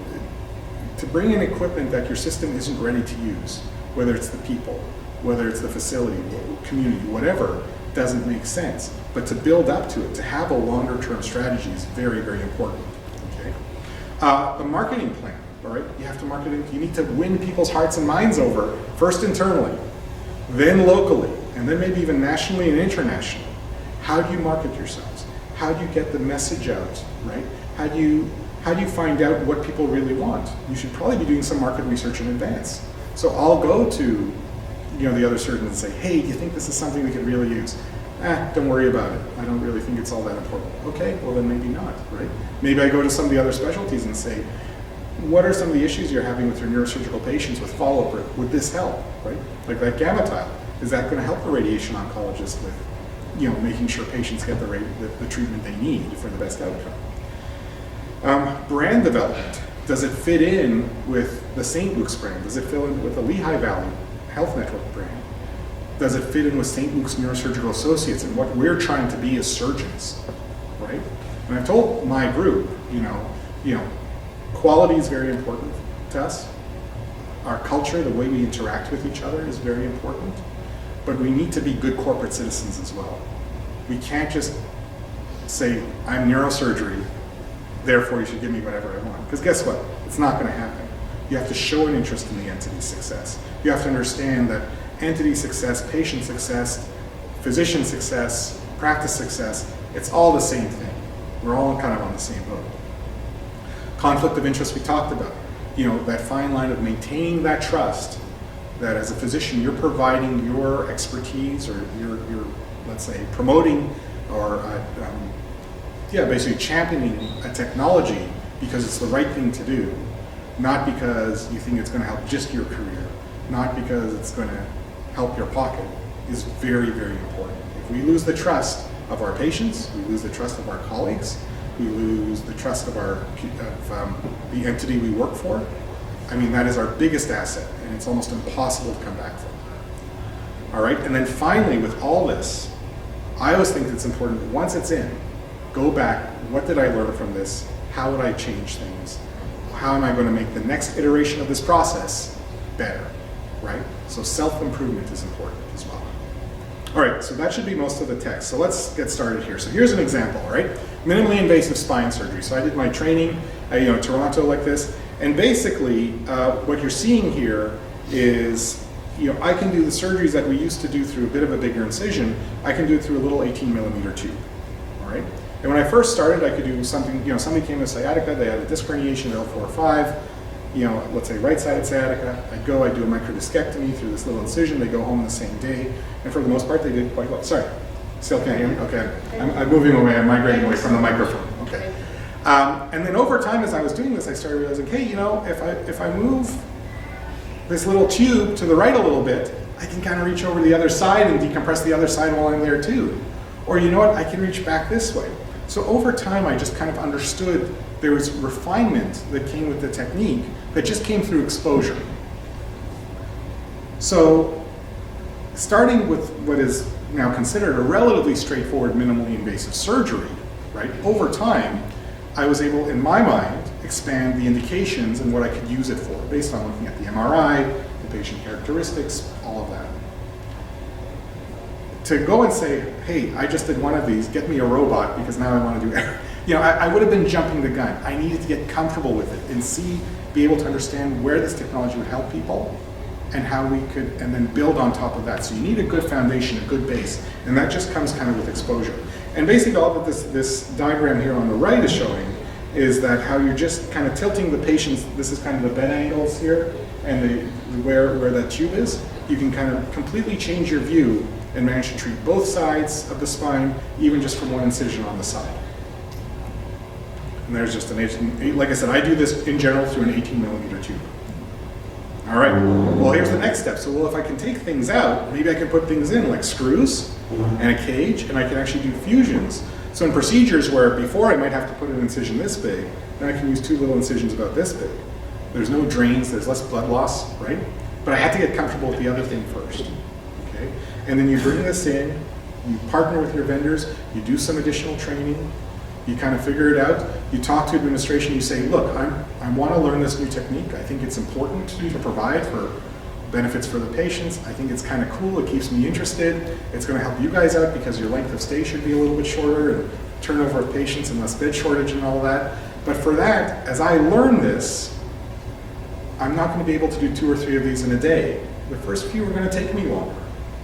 to bring in equipment that your system isn't ready to use, whether it's the people, whether it's the facility, community, whatever, doesn't make sense. But to build up to it, to have a longer term strategy is very, very important. Okay? The marketing plan, all right? You have to market it. You need to win people's hearts and minds over, first internally, then locally, and then maybe even nationally and internationally. How do you market yourselves? How do you get the message out, right? How do you find out what people really want? You should probably be doing some market research in advance. So I'll go to the other surgeons and say, hey, do you think this is something we could really use? Don't worry about it. I don't really think it's all that important. Okay, well then maybe not, right? Maybe I go to some of the other specialties and say, what are some of the issues you're having with your neurosurgical patients with follow-up? Would this help, right? Like that gamma tile. Is that going to help the radiation oncologist with, making sure patients get the treatment they need for the best outcome? Brand development. Does it fit in with the St. Luke's brand? Does it fit in with the Lehigh Valley Health Network brand? Does it fit in with St. Luke's Neurosurgical Associates and what we're trying to be as surgeons, right? And I've told my group, quality is very important to us. Our culture, the way we interact with each other is very important, but we need to be good corporate citizens as well. We can't just say, I'm neurosurgery, therefore you should give me whatever I want. Because guess what? It's not going to happen. You have to show an interest in the entity's success. You have to understand that entity success, patient success, physician success, practice success, it's all the same thing. We're all kind of on the same boat. Conflict of interest we talked about. That fine line of maintaining that trust, that as a physician you're providing your expertise or you're let's say, promoting or basically championing a technology because it's the right thing to do, not because you think it's going to help just your career, not because it's going to help your pocket, is very, very important. If we lose the trust of our patients, we lose the trust of our colleagues, we lose the trust of the entity we work for. I mean, that is our biggest asset, and it's almost impossible to come back from. All right, and then finally, with all this, I always think it's important, once it's in, go back, what did I learn from this? How would I change things? How am I going to make the next iteration of this process better, right? So self-improvement is important as well. All right, so that should be most of the text. So let's get started here. So here's an example, all right? Minimally invasive spine surgery. So I did my training at Toronto like this, and basically what you're seeing here is, I can do the surgeries that we used to do through a bit of a bigger incision. I can do it through a little 18 millimeter tube, all right? And when I first started, I could do something, somebody came with sciatica, they had a disc herniation at L4 or 5, let's say right-sided sciatica. I do a microdiscectomy through this little incision. They go home the same day. And for the most part, they did quite well. Sorry, still can't hear me? Okay, I'm moving away, I'm migrating away from the microphone. Okay. And then over time, as I was doing this, I started realizing, hey, if I move this little tube to the right a little bit, I can kind of reach over the other side and decompress the other side while I'm there too. Or I can reach back this way. So over time, I just kind of understood there was refinement that came with the technique that just came through exposure. So starting with what is now considered a relatively straightforward minimally invasive surgery, right? Over time, I was able, in my mind, expand the indications and what I could use it for based on looking at the MRI, the patient characteristics, all of that. To go and say, hey, I just did one of these, get me a robot because now I want to do I would have been jumping the gun. I needed to get comfortable with it and be able to understand where this technology would help people and how we could, and then build on top of that. So you need a good foundation, a good base, and that just comes kind of with exposure. And basically all that this diagram here on the right is showing is that how you're just kind of tilting the patients, this is kind of the bed angles here, and where that tube is, you can kind of completely change your view and manage to treat both sides of the spine, even just from one incision on the side. And there's just like I said, I do this in general through an 18 millimeter tube. All right, well here's the next step. So if I can take things out, maybe I can put things in like screws and a cage, and I can actually do fusions. So in procedures where before I might have to put an incision this big, now I can use two little incisions about this big. There's no drains, there's less blood loss, right? But I had to get comfortable with the other thing first, okay? And then you bring this in, you partner with your vendors, you do some additional training, You kind of figure it out. You talk to administration. You say, look, I want to learn this new technique. I think it's important to provide for benefits for the patients. I think it's kind of cool. It keeps me interested. It's going to help you guys out because your length of stay should be a little bit shorter and turnover of patients and less bed shortage and all that. But for that, as I learn this, I'm not going to be able to do 2 or 3 of these in a day. The first few are going to take me longer,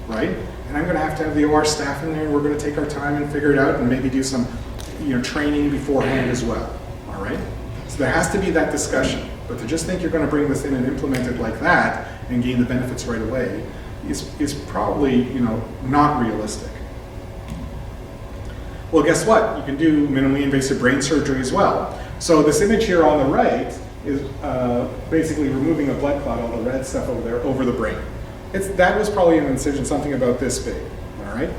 right? And I'm going to have the OR staff in there, and we're going to take our time and figure it out and maybe do some training beforehand as well, all right? So there has to be that discussion. But to just think you're going to bring this in and implement it like that and gain the benefits right away is probably, not realistic. Well, guess what? You can do minimally invasive brain surgery as well. So this image here on the right is basically removing a blood clot, all the red stuff over there, over the brain. That was probably an incision something about this big, all right?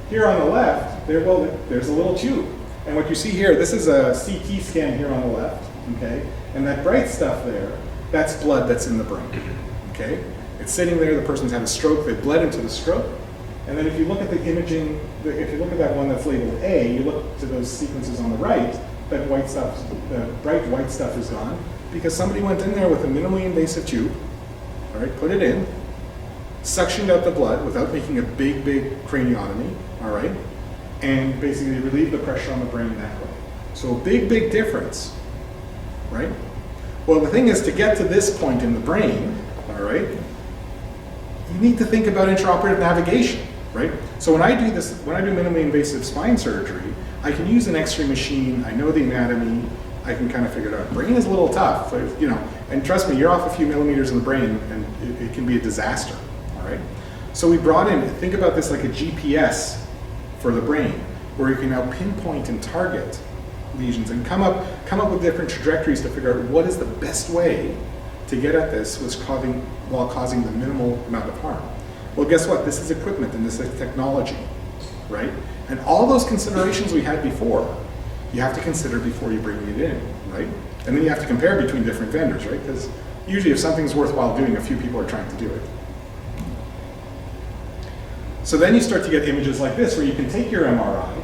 Here on the left, there's a little tube. And what you see here, this is a CT scan here on the left, okay? And that bright stuff there, that's blood that's in the brain, okay? It's sitting there, the person's had a stroke, they bled into the stroke. And then if you look at the imaging, if you look at that one that's labeled A, you look to those sequences on the right, that white stuff, the bright white stuff is gone because somebody went in there with a minimally invasive tube, all right, put it in, suctioned out the blood without making a big craniotomy, all right, and basically relieve the pressure on the brain that way. So a big difference, right? Well, the thing is, to get to this point in the brain, all right, you need to think about intraoperative navigation, right? So when I do minimally invasive spine surgery, I can use an X-ray machine, I know the anatomy, I can kind of figure it out. Brain is a little tough, and trust me, you're off a few millimeters in the brain and it can be a disaster, all right? So we brought in, think about this like a GPS for the brain, where you can now pinpoint and target lesions and come up with different trajectories to figure out what is the best way to get at this while causing the minimal amount of harm. Well, guess what? This is equipment and this is technology, right? And all those considerations we had before, you have to consider before you bring it in, right? And then you have to compare between different vendors, right? Because usually if something's worthwhile doing, a few people are trying to do it. So then you start to get images like this where you can take your MRI,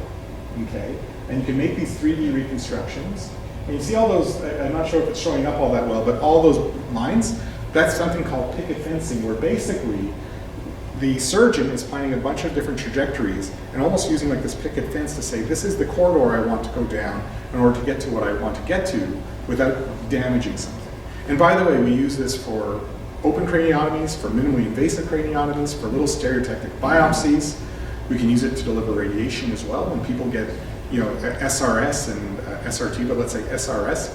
okay, and you can make these 3D reconstructions. And you see all those, I'm not sure if it's showing up all that well, but all those lines, that's something called picket fencing, where basically the surgeon is planning a bunch of different trajectories and almost using like this picket fence to say, this is the corridor I want to go down in order to get to what I want to get to without damaging something. And by the way, we use this for open craniotomies, for minimally invasive craniotomies, for little stereotactic biopsies. We can use it to deliver radiation as well. When people get, SRS and SRT, but let's say SRS,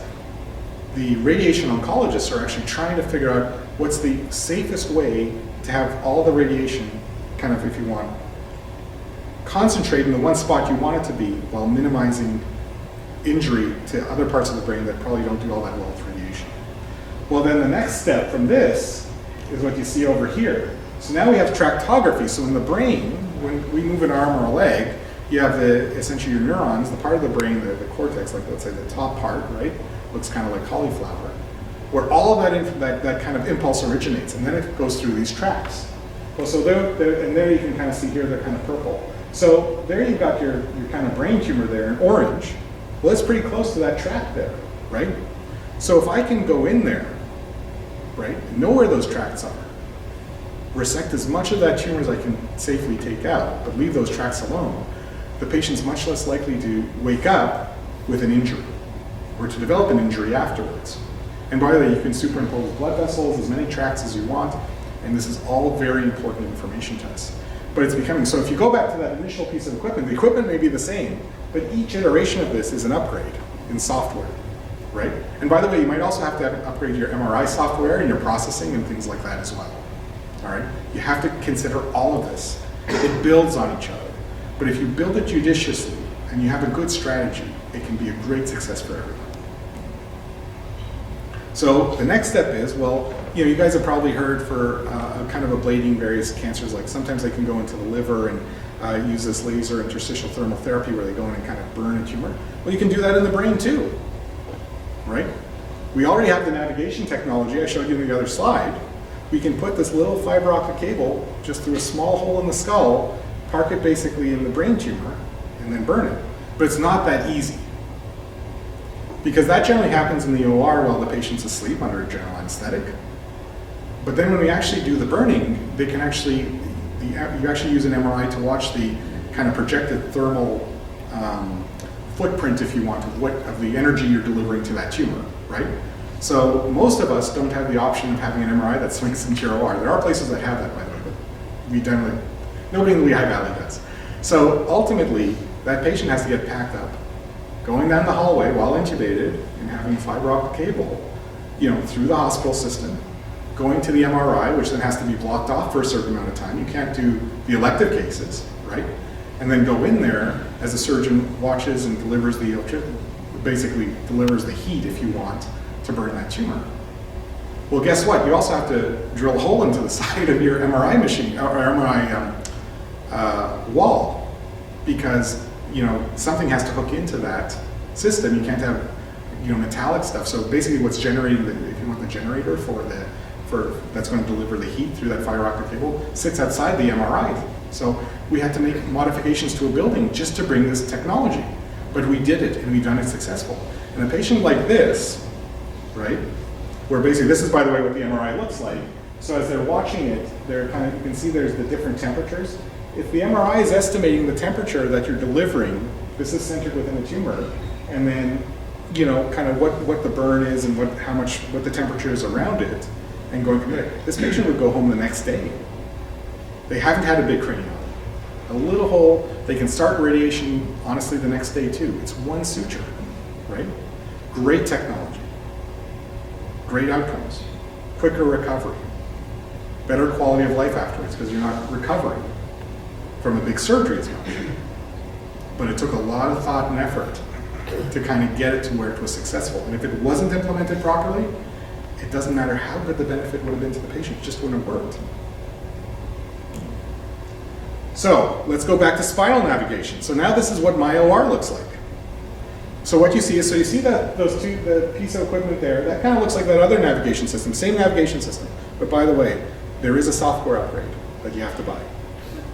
the radiation oncologists are actually trying to figure out what's the safest way to have all the radiation, kind of, if you want, concentrate in the one spot you want it to be while minimizing injury to other parts of the brain that probably don't do all that well with radiation. Well, then the next step from this is what you see over here. So now we have tractography. So in the brain, when we move an arm or a leg, you have essentially your neurons, the part of the brain, the cortex, like let's say the top part, right? Looks kind of like cauliflower, where all of that kind of impulse originates, and then it goes through these tracks. Well, so there you can kind of see here, they're kind of purple. So there you've got your kind of brain tumor there in orange. Well, it's pretty close to that track there, right? So if I can go in there, right, know where those tracks are, resect as much of that tumor as I can safely take out, but leave those tracks alone, the patient's much less likely to wake up with an injury or to develop an injury afterwards. And by the way, you can superimpose blood vessels, as many tracks as you want, and this is all very important information to us. But it's becoming, so if you go back to that initial piece of equipment, the equipment may be the same, but each iteration of this is an upgrade in software, right? And by the way, you might also have to upgrade your MRI software and your processing and things like that as well, all right? You have to consider all of this. It builds on each other. But if you build it judiciously and you have a good strategy, it can be a great success for everyone. So the next step is, well, you guys have probably heard for kind of ablating various cancers, like sometimes they can go into the liver and use this laser interstitial thermal therapy where they go in and kind of burn a tumor. Well, you can do that in the brain too, right? We already have the navigation technology I showed you in the other slide. We can put this little fiber optic cable just through a small hole in the skull, park it basically in the brain tumor, and then burn it. But it's not that easy, Because that generally happens in the OR while the patient's asleep under a general anesthetic. But then when we actually do the burning, they can actually, you actually use an MRI to watch the kind of projected thermal footprint, if you want, of the energy you're delivering to that tumor, right? So most of us don't have the option of having an MRI that swings into your OR. There are places that have that, by the way, but we generally, nobody in the Lehigh Valley does. So ultimately, that patient has to get packed up, going down the hallway while intubated and having fiber optic cable, through the hospital system, going to the MRI, which then has to be blocked off for a certain amount of time. You can't do the elective cases, right? And then go in there as a surgeon watches and delivers basically delivers the heat, if you want, to burn that tumor. Well, guess what? You also have to drill a hole into the side of your MRI machine or MRI wall, because something has to hook into that system. You can't have metallic stuff. So basically, what's generating if you want the generator for that's going to deliver the heat through that fiber optic cable sits outside the MRI. So we had to make modifications to a building just to bring this technology, but we did it and we've done it successful. And a patient like this, right, where basically this is, by the way, what the MRI looks like. So as they're watching it, you can see there's the different temperatures. If the MRI is estimating the temperature that you're delivering, this is centered within the tumor, and then kind of what the burn is and what the temperature is around it, and going from there. This patient would go home the next day. They haven't had a big cranial. A little hole, they can start radiation, honestly, the next day too. It's one suture, right? Great technology. Great outcomes. Quicker recovery. Better quality of life afterwards because you're not recovering from a big surgery as much. But it took a lot of thought and effort to kind of get it to where it was successful. And if it wasn't implemented properly, it doesn't matter how good the benefit would have been to the patient, it just wouldn't have worked. So let's go back to spinal navigation. So now this is what my OR looks like. So what you see is, you see the piece of equipment there, that kind of looks like that other navigation system, same navigation system. But by the way, there is a software upgrade that you have to buy.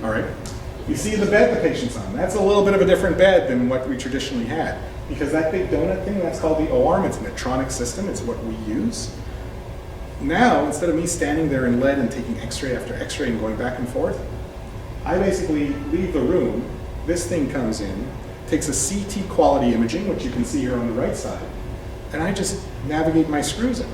All right? You see the bed the patient's on. That's a little bit of a different bed than what we traditionally had. Because that big donut thing, that's called the O-arm. It's an electronic system. It's what we use. Now, instead of me standing there in lead and taking x-ray after x-ray and going back and forth, I basically leave the room, this thing comes in, takes a CT quality imaging, which you can see here on the right side, and I just navigate my screws in.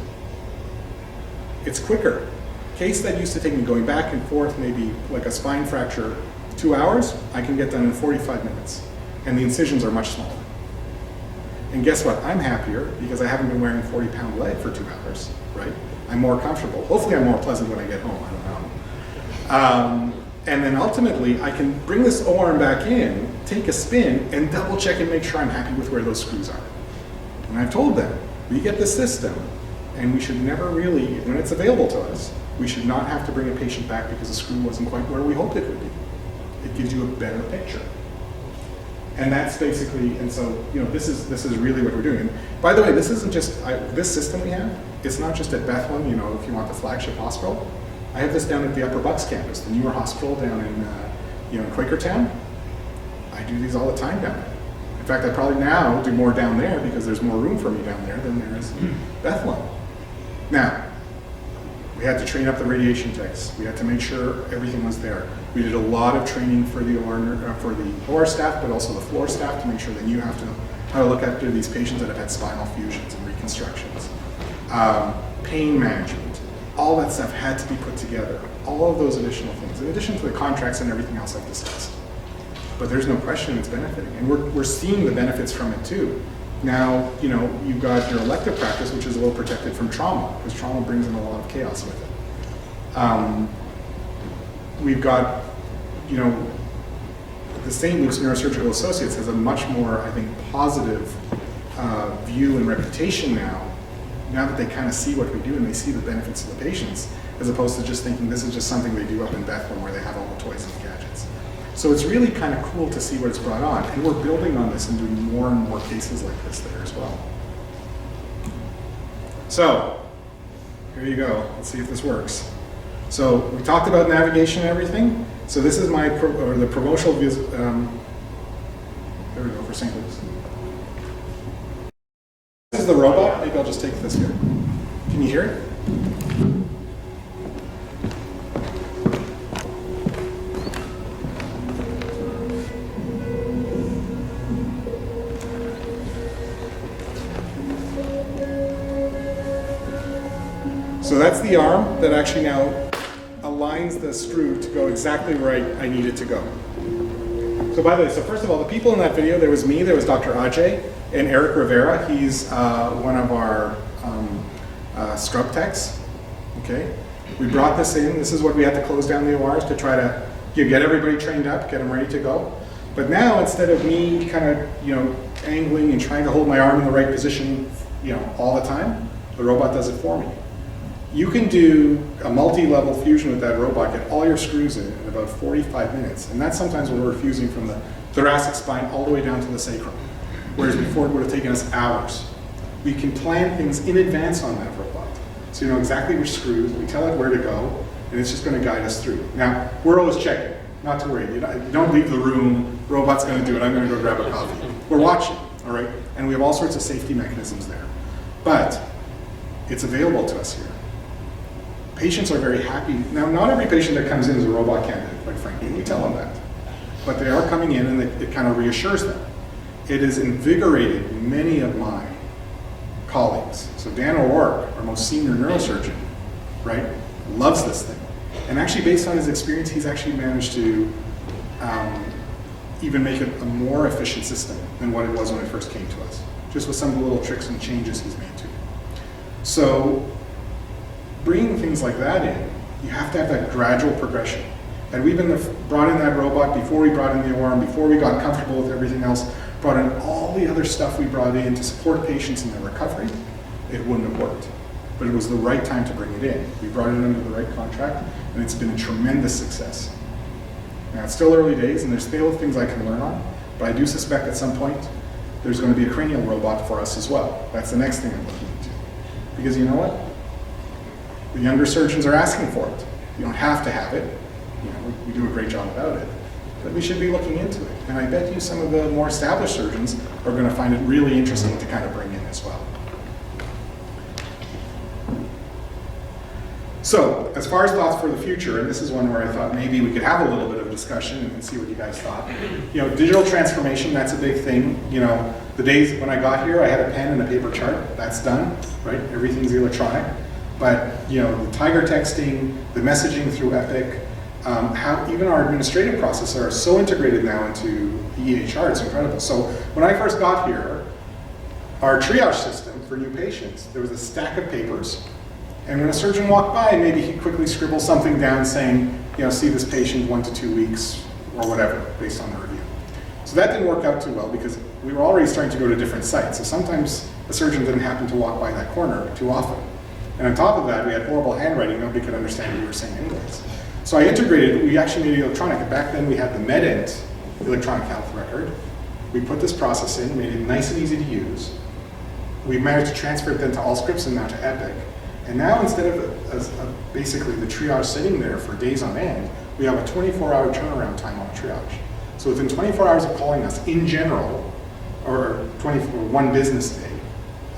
It's quicker. Case that used to take me going back and forth, maybe like a spine fracture, 2 hours, I can get done in 45 minutes. And the incisions are much smaller. And guess what? I'm happier because I haven't been wearing 40-pound lead for 2 hours, right? I'm more comfortable. Hopefully I'm more pleasant when I get home, I don't know. And then ultimately, I can bring this O-arm back in, take a spin, and double check and make sure I'm happy with where those screws are. And I've told them, we get the system, and we should never really, when it's available to us, we should not have to bring a patient back because the screw wasn't quite where we hoped it would be. It gives you a better picture. And that's basically, and so, this is really what we're doing. And by the way, this isn't just, this system we have, it's not just at Bethlehem, if you want the flagship hospital. I have this down at the Upper Bucks campus, the newer hospital down in Quakertown. I do these all the time down there. In fact, I probably now do more down there because there's more room for me down there than there is Bethlehem. Now, we had to train up the radiation techs. We had to make sure everything was there. We did a lot of training for the OR staff, but also the floor staff to make sure they knew how to look after these patients that have had spinal fusions and reconstructions. Pain management, all that stuff had to be put together. All of those additional things, in addition to the contracts and everything else I've discussed. But there's no question it's benefiting, and we're seeing the benefits from it too. Now, you've got your elective practice, which is a little protected from trauma, because trauma brings in a lot of chaos with it. We've got, the St. Luke's Neurosurgical Associates has a much more, I think, positive view and reputation now that they kind of see what we do and they see the benefits to the patients, as opposed to just thinking this is just something they do up in Bethlehem where they have all the toys and gadgets. So it's really kind of cool to see what it's brought on, and we're building on this and doing more and more cases like this there as well. So, here you go. Let's see if this works. So we talked about navigation and everything. So this is the promotional there we go for St. Louis. So that's the arm that actually now aligns the screw to go exactly where I need it to go. So by the way, so first of all, the people in that video, there was me, there was Dr. Ajay, and Eric Rivera. He's one of our scrub techs, okay? We brought this in. This is what we had to close down the ORs to try to get everybody trained up, get them ready to go. But now, instead of me kind of, angling and trying to hold my arm in the right position, all the time, the robot does it for me. You can do a multi-level fusion with that robot, get all your screws in about 45 minutes. And that's sometimes when we're fusing from the thoracic spine all the way down to the sacrum. Whereas before it would have taken us hours. We can plan things in advance on that robot. So you know exactly which screws, we tell it where to go, and it's just going to guide us through. Now, we're always checking, not to worry. You don't leave the room, robot's going to do it, I'm going to go grab a coffee. We're watching, all right? And we have all sorts of safety mechanisms there. But it's available to us here. Patients are very happy. Now, not every patient that comes in is a robot candidate, quite frankly. We tell them that. But they are coming in and it kind of reassures them. It has invigorated many of my colleagues. So Dan O'Rourke, our most senior neurosurgeon, right, loves this thing. And actually, based on his experience, he's actually managed to even make it a more efficient system than what it was when it first came to us, just with some of the little tricks and changes he's made to it. So bringing things like that in, you have to have that gradual progression. And we've been brought in that robot before we brought in the OR, before we got comfortable with everything else, brought in all the other stuff we brought in to support patients in their recovery, it wouldn't have worked. But it was the right time to bring it in. We brought it in under the right contract, and it's been a tremendous success. Now, it's still early days, and there's still things I can learn on, but I do suspect at some point there's going to be a cranial robot for us as well. That's the next thing I'm looking into. Because you know what? The younger surgeons are asking for it. You don't have to have it. We do a great job about it. But we should be looking into it. And I bet you some of the more established surgeons are going to find it really interesting to kind of bring in as well. So, as far as thoughts for the future, and this is one where I thought maybe we could have a little bit of a discussion and see what you guys thought. Digital transformation, that's a big thing. The days when I got here, I had a pen and a paper chart. That's done, right? Everything's electronic. But, the Tiger texting, the messaging through Epic, how even our administrative processes are so integrated now into the EHR, it's incredible. So when I first got here, our triage system for new patients, there was a stack of papers. And when a surgeon walked by, maybe he'd quickly scribble something down saying, see this patient 1 to 2 weeks or whatever, based on the review. So that didn't work out too well because we were already starting to go to different sites. So sometimes a surgeon didn't happen to walk by that corner too often. And on top of that, we had horrible handwriting. Nobody could understand what we were saying anyways. So I integrated, we actually made it electronic. And back then we had the MedEnt electronic health record. We put this process in, made it nice and easy to use. We managed to transfer it then to Allscripts and now to Epic. And now instead of basically the triage sitting there for days on end, we have a 24-hour turnaround time on triage. So within 24 hours of calling us, in general, or 1 business day,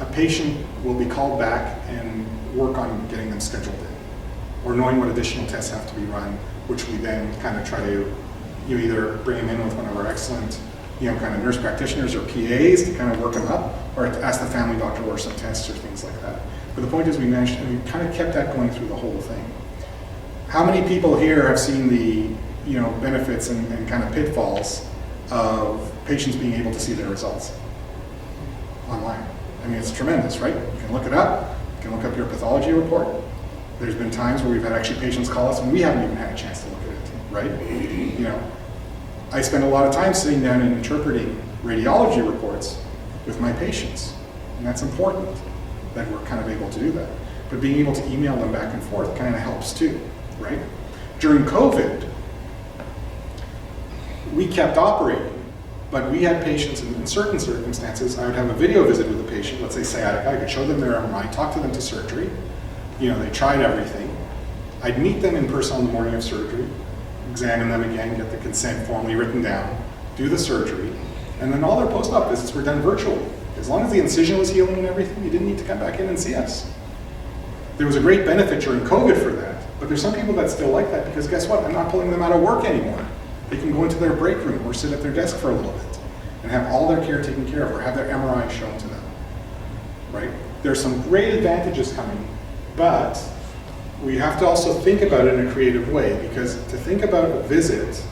a patient will be called back and work on getting them scheduled in, or knowing what additional tests have to be run, which we then kind of try to either bring them in with one of our excellent kind of nurse practitioners or PAs to kind of work them up, or to ask the family doctor or some tests or things like that. But the point is we managed, and we kind of kept that going through the whole thing. How many people here have seen the benefits and kind of pitfalls of patients being able to see their results online? I mean, it's tremendous, right? You can look it up. You can look up your pathology report. There's been times where we've had actually patients call us and we haven't even had a chance to look at it, right? I spend a lot of time sitting down and interpreting radiology reports with my patients, and that's important that we're kind of able to do that. But being able to email them back and forth kind of helps too, right? During COVID, we kept operating, but we had patients in certain circumstances. I would have a video visit with a patient, let's say sciatica. I could show them their MRI, talk to them to surgery. They tried everything. I'd meet them in person on the morning of surgery, examine them again, get the consent formally written down, do the surgery, and then all their post-op visits were done virtually. As long as the incision was healing and everything, you didn't need to come back in and see us. There was a great benefit during COVID for that, but there's some people that still like that because guess what? I'm not pulling them out of work anymore. They can go into their break room or sit at their desk for a little bit and have all their care taken care of or have their MRI shown to them, right? There's some great advantages coming, but we have to also think about it in a creative way, because to think about a visit,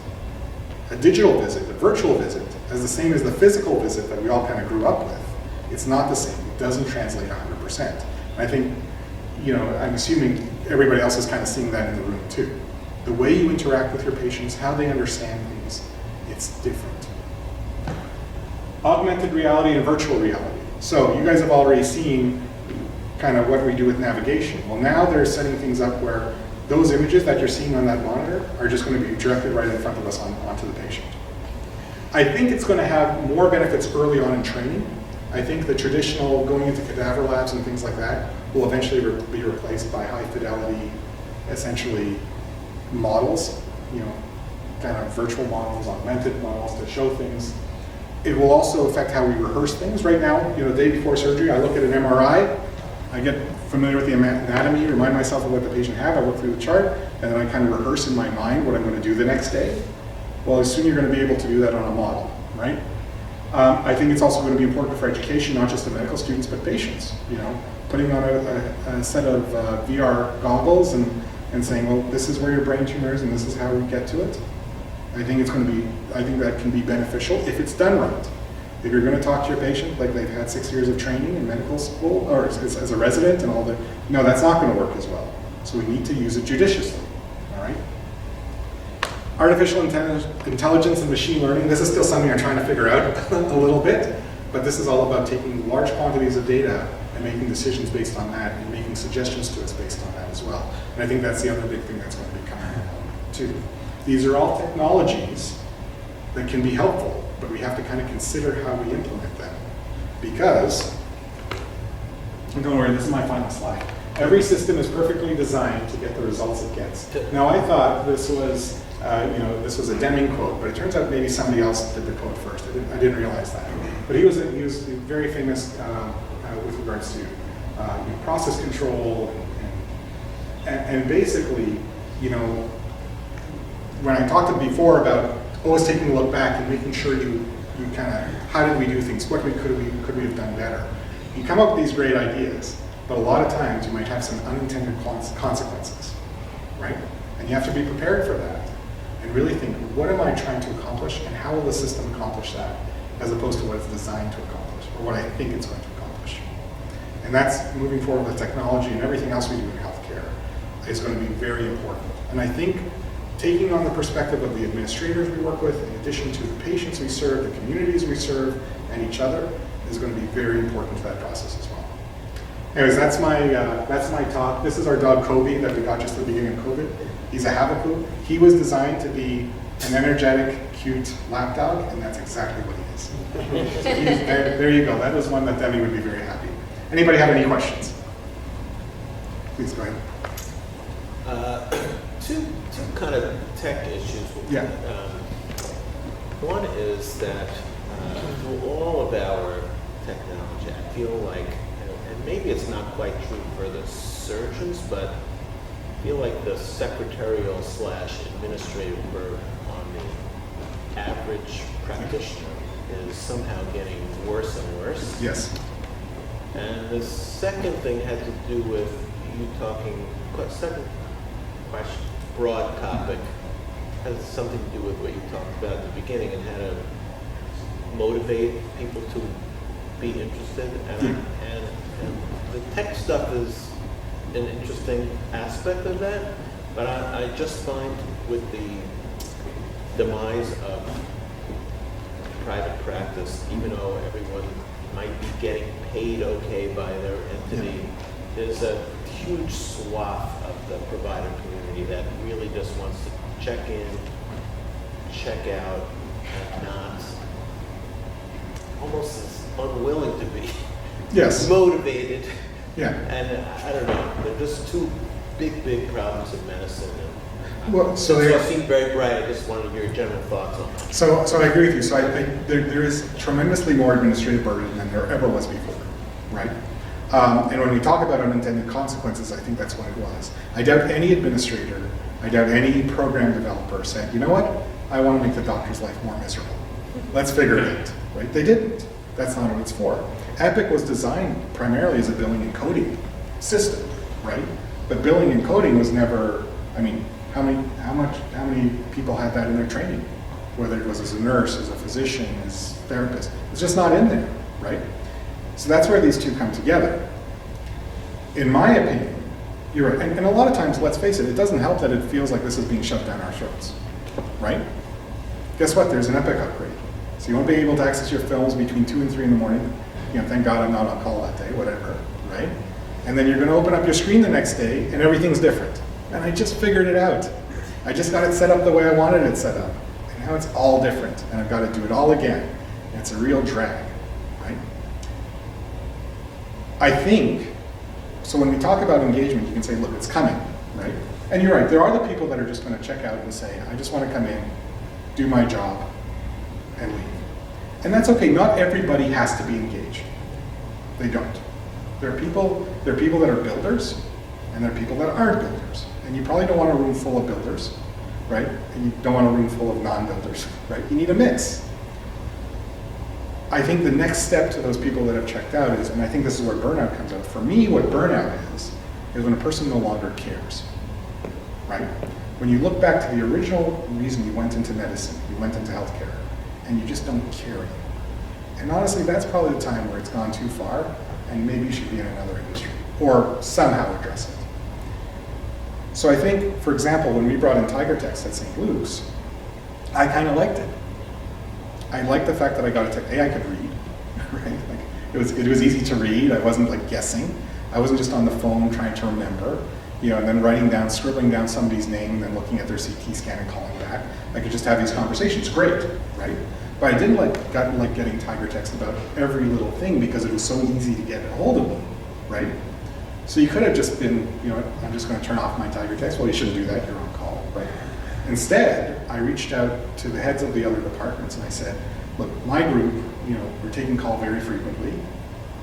a digital visit, a virtual visit, as the same as the physical visit that we all kind of grew up with, it's not the same. It doesn't translate 100%. And I think, I'm assuming everybody else is kind of seeing that in the room too. The way you interact with your patients, how they understand things, it's different. Augmented reality and virtual reality. So you guys have already seen kind of what we do with navigation. Well, now they're setting things up where those images that you're seeing on that monitor are just going to be directed right in front of us onto the patient. I think it's going to have more benefits early on in training. I think the traditional going into cadaver labs and things like that will eventually be replaced by high fidelity, essentially models, kind of virtual models, augmented models to show things. It will also affect how we rehearse things. Right now, the day before surgery, I look at an MRI, I get familiar with the anatomy, remind myself of what the patient had, I look through the chart, and then I kind of rehearse in my mind what I'm going to do the next day. Well, soon you're going to be able to do that on a model, right? I think it's also going to be important for education, not just the medical students, but patients. Putting on a set of VR goggles and saying, well, this is where your brain tumor is and this is how we get to it. I think that can be beneficial if it's done right. If you're going to talk to your patient like they've had 6 years of training in medical school or as a resident and all that, no, that's not going to work as well. So we need to use it judiciously, all right? Artificial intelligence and machine learning, this is still something I'm trying to figure out a little bit, but this is all about taking large quantities of data and making decisions based on that and making suggestions to us based on that as well. And I think that's the other big thing that's going to be coming too. These are all technologies that can be helpful, but we have to kind of consider how we implement them. Because, and don't worry, this is my final slide. Every system is perfectly designed to get the results it gets. Now I thought this was, this was a Deming quote, but it turns out maybe somebody else did the quote first. I didn't realize that. But he was very famous with regards to process control and basically, when I talked before about always taking a look back and making sure you kind of, how did we do things? What could we have done better? You come up with these great ideas, but a lot of times you might have some unintended consequences, right? And you have to be prepared for that and really think, what am I trying to accomplish and how will the system accomplish that as opposed to what it's designed to accomplish or what I think it's going to accomplish. And that's moving forward with technology and everything else we do in healthcare is going to be very important. And I think taking on the perspective of the administrators we work with, in addition to the patients we serve, the communities we serve, and each other, is going to be very important to that process as well. Anyways, that's my talk. This is our dog Kobe that we got just at the beginning of COVID. He's a Havaku. He was designed to be an energetic, cute lap dog, and that's exactly what he is. So there you go. That was one that Demi would be very happy. Anybody have any questions? Please go ahead. Two kind of tech issues. Yeah. One is that through all of our technology, I feel like, and maybe it's not quite true for the surgeons, but I feel like the secretarial / administrative burden on the average practitioner is somehow getting worse and worse. Yes. And the second thing had to do with you talking, second question, broad topic, has something to do with what you talked about at the beginning and how to motivate people to be interested. And the tech stuff is an interesting aspect of that, but I just find with the demise of private practice, even though everyone might be getting paid okay by their entity, there's a huge swath of the provider community that really just wants to check in, check out, and not almost as unwilling to be motivated. Yeah. And I don't know, they're just two big problems in medicine. Well, so you seem very bright. I just wanted your general thoughts on that. So I agree with you. So I think there is tremendously more administrative burden than there ever was before, right? And when we talk about unintended consequences, I think that's what it was. I doubt any administrator, I doubt any program developer said, you know what? I want to make the doctor's life more miserable. Let's figure it out, right? They didn't. That's not what it's for. Epic was designed primarily as a billing and coding system, right? But billing and coding was never, I mean, how many people had that in their training? Whether it was as a nurse, as a physician, as a therapist. It's just not in there, right? So that's where these two come together. In my opinion, you're right. And a lot of times, let's face it, it doesn't help that it feels like this is being shoved down our throats, right? Guess what? There's an Epic upgrade. So you won't be able to access your films between 2 and 3 in the morning. You know, thank God I'm not on call that day, whatever, right? And then you're going to open up your screen the next day, and everything's different. And I just figured it out. I just got it set up the way I wanted it set up. And now it's all different, and I've got to do it all again. And it's a real drag, right? I think, so when we talk about engagement, you can say, look, it's coming, right? And you're right, there are the people that are just going to check out and say, I just want to come in, do my job, and leave. And that's okay, not everybody has to be engaged. They don't. There are people that are builders, and there are people that aren't builders. And you probably don't want a room full of builders, right? And you don't want a room full of non-builders, right? You need a mix. I think the next step to those people that have checked out is, and I think this is where burnout comes out. For me, what burnout is when a person no longer cares, right? When you look back to the original reason you went into medicine, you went into healthcare, and you just don't care anymore. And honestly, that's probably the time where it's gone too far, and maybe you should be in another industry, or somehow address it. So I think, for example, when we brought in Tiger Text at St. Luke's, I kind of liked it. I liked the fact that I got a text. I could read, right? Like it was easy to read. I wasn't like guessing. I wasn't just on the phone trying to remember, you know, and then scribbling down somebody's name, and then looking at their CT scan and calling back. I could just have these conversations. Great, right? But I didn't like getting Tiger Text about every little thing because it was so easy to get a hold of me, right? So you could have just been, you know, I'm just going to turn off my Tiger Text. Well, you shouldn't do that. You're on call, right? Instead, I reached out to the heads of the other departments and I said, look, my group, you know, we're taking call very frequently.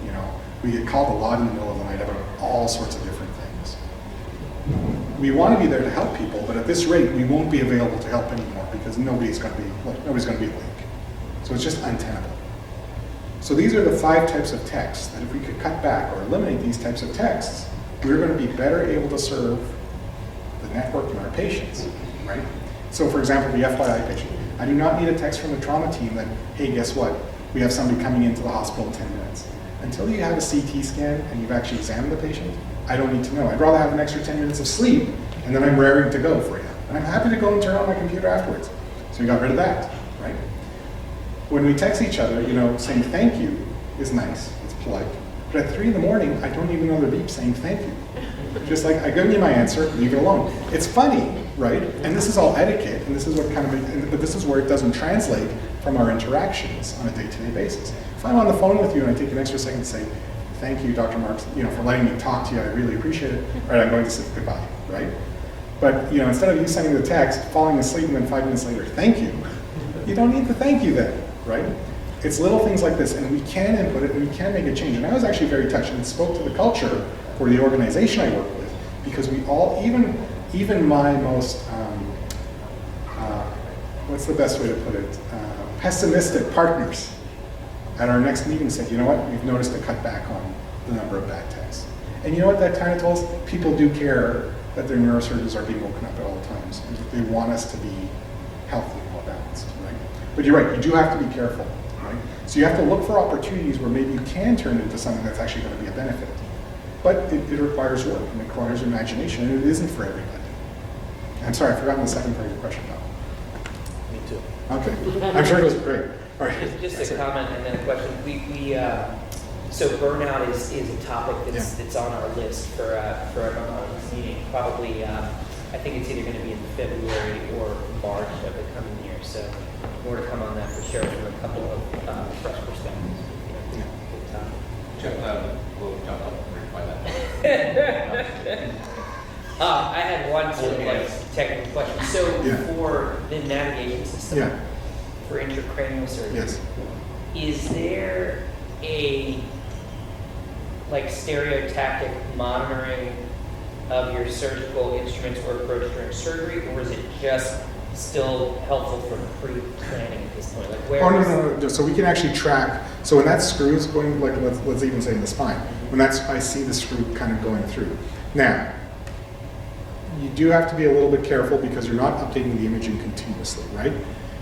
You know, we get called a lot in the middle of the night about all sorts of different things. We want to be there to help people, but at this rate, we won't be available to help anymore because nobody's going to be awake. So it's just untenable. So these are the 5 types of texts that if we could cut back or eliminate these types of texts, we're going to be better able to serve the network and our patients, right? So for example, the FYI patient. I do not need a text from the trauma team that, hey, guess what? We have somebody coming into the hospital in 10 minutes. Until you have a CT scan and you've actually examined the patient, I don't need to know. I'd rather have an extra 10 minutes of sleep and then I'm raring to go for you. And I'm happy to go and turn on my computer afterwards. So we got rid of that, right? When we text each other, you know, saying thank you is nice, it's polite. But at 3 in the morning, I don't even know the beep saying thank you. Just like, I give you my answer, leave it alone. It's funny, right? And this is all etiquette, and this is what but this is where it doesn't translate from our interactions on a day-to-day basis. If I'm on the phone with you and I take an extra second to say, thank you, Dr. Marks, you know, for letting me talk to you, I really appreciate it. All right, I'm going to say goodbye, right? But, you know, instead of you sending the text, falling asleep, and then 5 minutes later, thank you, you don't need the thank you then, right? It's little things like this, and we can input it, and we can make a change. And I was actually very touched and spoke to the culture for the organization I work with, because we all, even my most, what's the best way to put it, pessimistic partners at our next meeting said, you know what, we've noticed a cutback on the number of bad texts. And you know what that kind of told us? People do care that their neurosurgeons are being woken up at all times, and they want us to be healthy and well balanced, right? But you're right, you do have to be careful, right? So you have to look for opportunities where maybe you can turn it into something that's actually going to be a benefit. But it requires work, and it requires imagination, and it isn't for everybody. I'm sorry, I've forgotten the second part of your question, though. Me too. Okay, I'm sure it was great. All right. Just a comment and then a question. So burnout is a topic that's on our list for our meeting. Probably, I think it's either going to be in February or March of the coming year. So more to come on that for sure from a couple of fresh perspectives. Yeah. Good topic. Jeff, we'll jump up and verify that. I had one sort of like technical question. So for the navigation system for intracranial surgery, is there a like stereotactic monitoring of your surgical instruments or approach during surgery, or is it just still helpful for pre-planning at this point? Like where No. So we can actually track. So when that screw is going, like let's even say in the spine, when I see the screw kind of going through. Now, you do have to be a little bit careful because you're not updating the imaging continuously, right?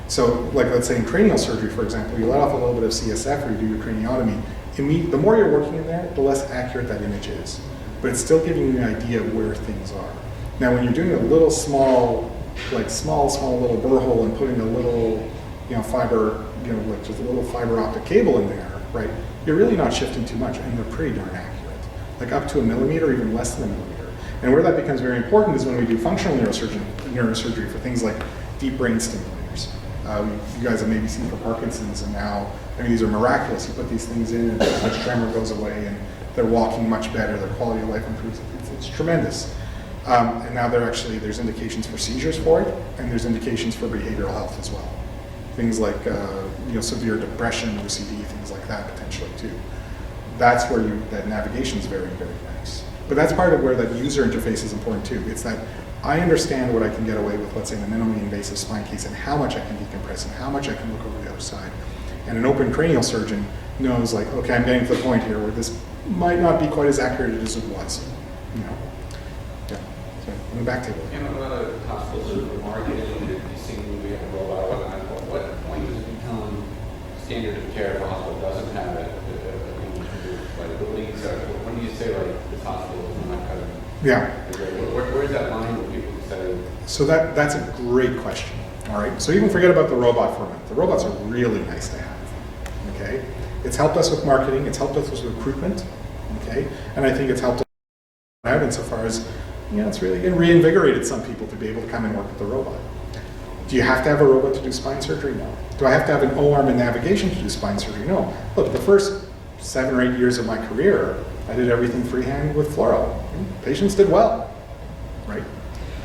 So, like let's say in cranial surgery, for example, you let off a little bit of CSF or you do your craniotomy. The more you're working in there, the less accurate that image is. But it's still giving you an idea of where things are. Now, when you're doing a little small little burr hole and putting a little, fiber, like just a little fiber optic cable in there, right? You're really not shifting too much, and they're pretty darn accurate. Like up to a millimeter, even less than a millimeter. And where that becomes very important is when we do functional neurosurgery for things like deep brain stimulators. You guys have maybe seen for Parkinson's, and now, these are miraculous. You put these things in, and the tremor goes away, and they're walking much better. Their quality of life improves. It's tremendous. And now there's indications for seizures for it, and there's indications for behavioral health as well. Things like severe depression, OCD, things like that potentially too. That's where that navigation is very, very nice. But that's part of where that user interface is important too. It's that I understand what I can get away with, let's say, in a minimally invasive spine case, and how much I can decompress, and how much I can look over the other side. And an open cranial surgeon knows, like, okay, I'm getting to the point here where this might not be quite as accurate as it was. Yeah. So on the back table. And a lot of hospitals are marketing and you see we have a robot. At what point does it become standard of care if a hospital doesn't have it? When do you say, like, this hospital is not cutting? Yeah. Where's that line where people say? So that's a great question. All right. So even forget about the robot for a minute. The robots are really nice to have. Okay. It's helped us with marketing. It's helped us with recruitment. Okay. And I think it's helped us out insofar as, it's really reinvigorated some people to be able to come and work with the robot. Do you have to have a robot to do spine surgery? No. Do I have to have an O-arm and navigation to do spine surgery? No. Look, the first 7 or 8 years of my career, I did everything freehand with fluoro. Patients did well, right?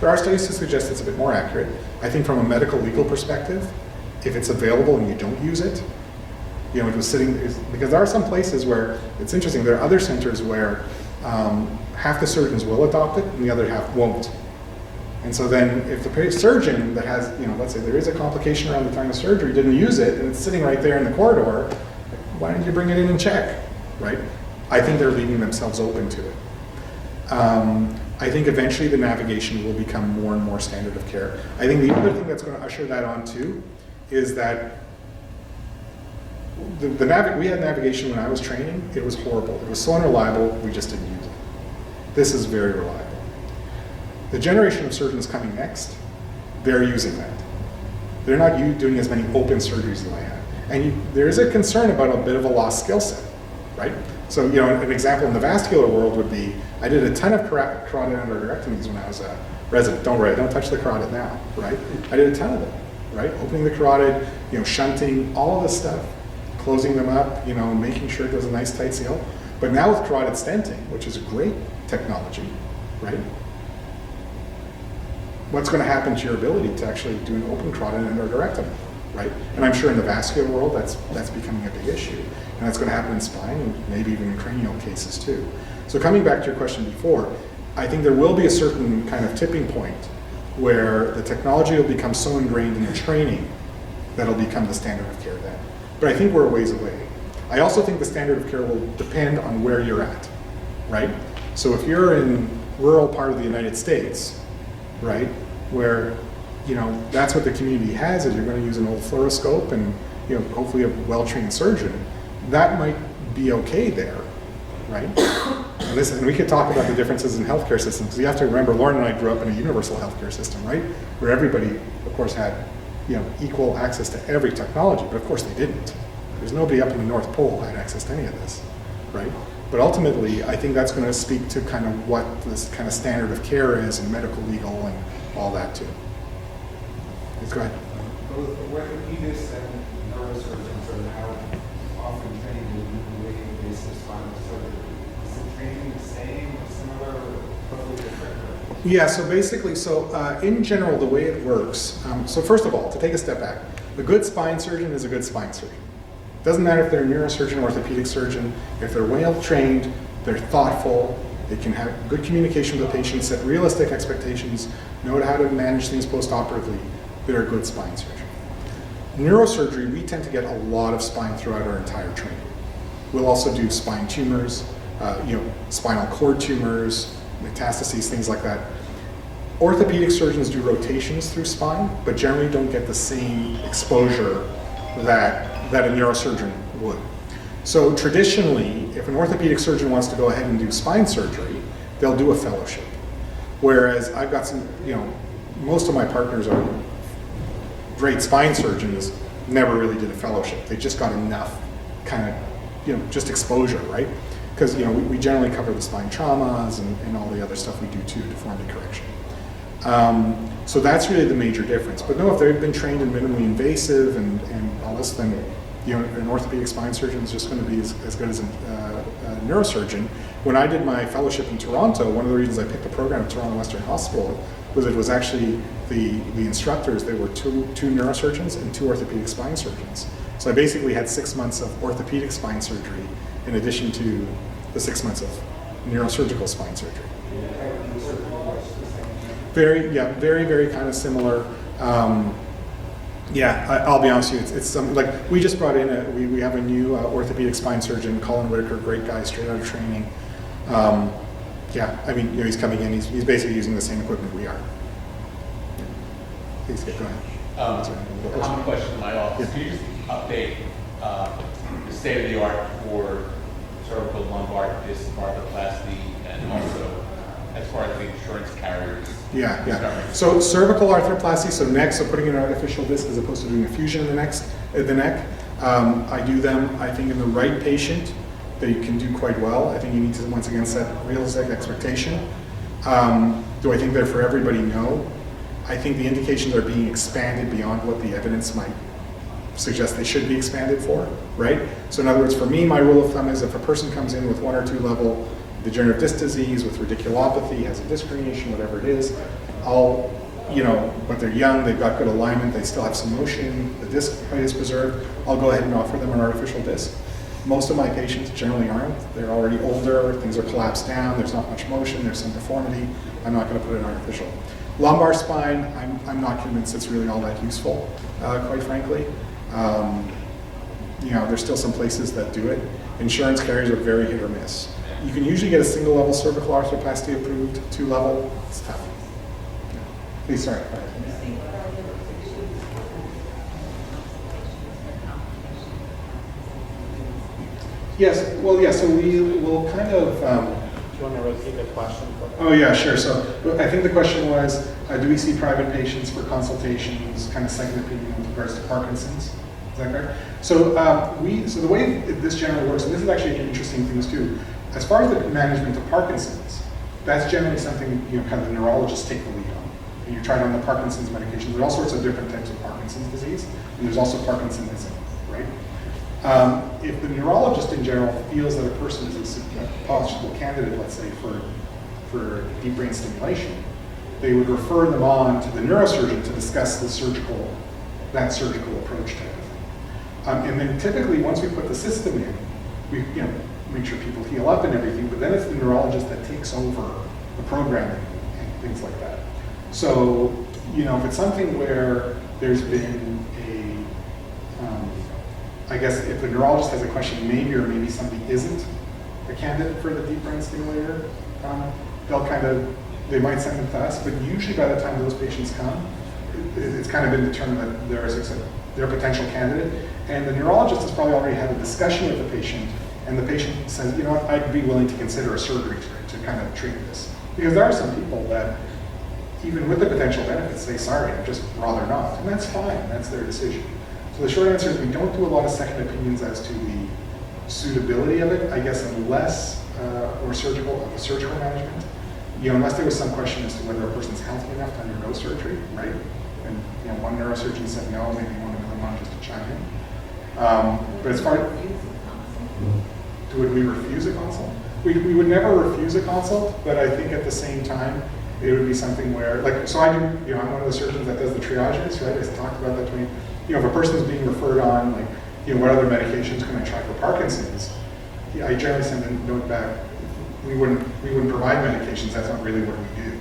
There are studies to suggest it's a bit more accurate. I think from a medical legal perspective, if it's available and you don't use it, it was sitting, because there are some places where, it's interesting, there are other centers where half the surgeons will adopt it and the other half won't. And so then if the surgeon that has, let's say there is a complication around the time of surgery, didn't use it, and it's sitting right there in the corridor, why didn't you bring it in and check, right? I think they're leaving themselves open to it. I think eventually the navigation will become more and more standard of care. I think the other thing that's going to usher that on too is that we had navigation when I was training. It was horrible. It was so unreliable, we just didn't use it. This is very reliable. The generation of surgeons coming next, they're using that. They're not doing as many open surgeries as I have. And there is a concern about a bit of a lost skill set, right? So, an example in the vascular world would be, I did a ton of carotid endarterectomies when I was a resident. Don't worry, don't touch the carotid now, right? I did a ton of them, right? Opening the carotid, shunting, all of this stuff, closing them up, making sure it does a nice tight seal. But now with carotid stenting, which is a great technology, right? What's going to happen to your ability to actually do an open carotid endarterectomy, right? And I'm sure in the vascular world, that's becoming a big issue. And that's going to happen in spine and maybe even in cranial cases too. So coming back to your question before, I think there will be a certain kind of tipping point where the technology will become so ingrained in the training that it'll become the standard of care then. But I think we're a ways away. I also think the standard of care will depend on where you're at, right? So if you're in rural part of the United States, right, where that's what the community has, is you're going to use an old fluoroscope and hopefully a well-trained surgeon, that might be okay there, right? And we could talk about the differences in healthcare systems, because you have to remember, Lauren and I grew up in a universal healthcare system, right? Where everybody, of course, had equal access to every technology, but of course they didn't. There's nobody up in the North Pole who had access to any of this, right? But ultimately, I think that's going to speak to kind of what this kind of standard of care is in medical, legal, and all that too. Let's go ahead. Both orthopedists and neurosurgeons are now often trained in minimally invasive spinal surgery. Is the training the same, or similar, or totally different? Yeah, so basically, in general, the way it works, so first of all, to take a step back, a good spine surgeon is a good spine surgeon. Doesn't matter if they're a neurosurgeon or orthopedic surgeon, if they're well trained, they're thoughtful, they can have good communication with the patient, set realistic expectations, know how to manage things post-operatively, they're a good spine surgeon. Neurosurgery, we tend to get a lot of spine throughout our entire training. We'll also do spine tumors, spinal cord tumors, metastases, things like that. orthopedic surgeons do rotations through spine, but generally don't get the same exposure that a neurosurgeon would. So traditionally, if an orthopedic surgeon wants to go ahead and do spine surgery, they'll do a fellowship. Whereas I've got some, most of my partners are great spine surgeons, never really did a fellowship. They just got enough kind of, just exposure, right? Because, we generally cover the spine traumas and all the other stuff we do too, deformity correction. So that's really the major difference. But no, if they've been trained in minimally invasive and all this, then an orthopedic spine surgeon is just going to be as good as a neurosurgeon. When I did my fellowship in Toronto, one of the reasons I picked the program at Toronto Western Hospital was it was actually the instructors, they were two neurosurgeons and 2 orthopedic spine surgeons. So I basically had 6 months of orthopedic spine surgery in addition to the 6 months of neurosurgical spine surgery. Very, very kind of similar. I'll be honest with you, it's something like we just brought in we have a new orthopedic spine surgeon, Colin Whitaker, great guy, straight out of training. He's coming in, he's basically using the same equipment we are. Please go ahead. Common question in my office. Can you just update the state of the art for cervical lumbar disc arthroplasty and also as far as the insurance carriers? Yeah. So cervical arthroplasty, so putting in an artificial disc as opposed to doing a fusion in the neck. I do them, I think in the right patient, they can do quite well. I think you need to, once again, set realistic expectation. Do I think they're for everybody? No. I think the indications are being expanded beyond what the evidence might suggest they should be expanded for, right? So in other words, for me, my rule of thumb is if a person comes in with 1 or 2 level degenerative disc disease, with radiculopathy, has a disc herniation, whatever it is, but they're young, they've got good alignment, they still have some motion, the disc height is preserved, I'll go ahead and offer them an artificial disc. Most of my patients generally aren't. They're already older, things are collapsed down, there's not much motion, there's some deformity. I'm not going to put in artificial. Lumbar spine, I'm not convinced it's really all that useful, quite frankly. There's still some places that do it. Insurance carriers are very hit or miss. You can usually get a single level cervical arthroplasty approved, 2 level, it's tough. Please, sorry. Yes, so we will kind of... Do you want to repeat the question? Oh yeah, sure. So I think the question was, do we see private patients for consultations, kind of second opinion with regards to Parkinson's? Is that correct? So so the way this generally works, and this is actually an interesting thing too, as far as the management of Parkinson's, that's generally something kind of the neurologists take the lead on. And you're trying on the Parkinson's medication. There's all sorts of different types of Parkinson's disease, and there's also Parkinsonism, right? If the neurologist in general feels that a person is a possible candidate, let's say, for deep brain stimulation, they would refer them on to the neurosurgeon to discuss that surgical approach type of thing. And then typically, once we put the system in, we make sure people heal up and everything, but then it's the neurologist that takes over the programming and things like that. So, if it's something where there's been I guess if the neurologist has a question, maybe somebody isn't a candidate for the deep brain stimulator, they might send them to us, but usually by the time those patients come, it's kind of been determined that they're a potential candidate, and the neurologist has probably already had a discussion with the patient, and the patient says, I'd be willing to consider a surgery to kind of treat this. Because there are some people that, even with the potential benefits, say, sorry, I'd just rather not, and that's fine, that's their decision. So the short answer is we don't do a lot of second opinions as to the suitability of it, I guess, unless, surgical management, unless there was some question as to whether a person's healthy enough to undergo surgery, right? And one neurosurgeon said no, maybe one of them on just to chime in. But as far would we refuse a consult? We would never refuse a consult, but I think at the same time, it would be something where, so I do, I'm one of the surgeons that does the triages, right? I talked about that to me. If a person's being referred on, what other medications can I try for Parkinson's? I generally send a note back. We wouldn't provide medications. That's not really what we do.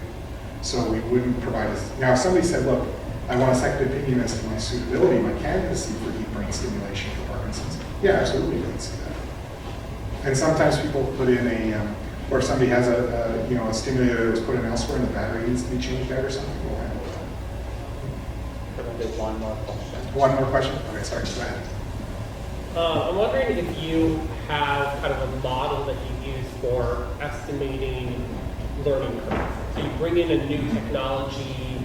So we wouldn't provide this. Now, if somebody said, look, I want a second opinion as to my suitability, my candidacy for deep brain stimulation for Parkinson's, yeah, absolutely, we can see that. And sometimes people put in or if somebody has a stimulator that was put in elsewhere and the battery needs to be changed out or something, we'll handle that. And then there's one more question. One more question? Okay, sorry, go ahead. I'm wondering if you have kind of a model that you use for estimating learning curve. So you bring in a new technology,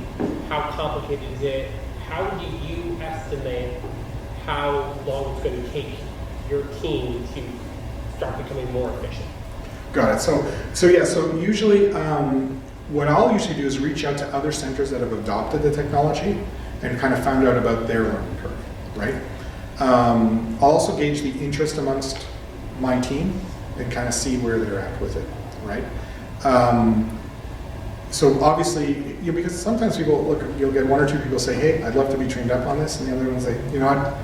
how complicated is it? How do you estimate how long it's going to take your team to start becoming more efficient? Got it. So usually, what I'll usually do is reach out to other centers that have adopted the technology and kind of found out about their learning curve, right? I'll also gauge the interest amongst my team and kind of see where they're at with it, right? So obviously, because sometimes people look, you'll get one or two people say, hey, I'd love to be trained up on this, and the other ones say, you know what,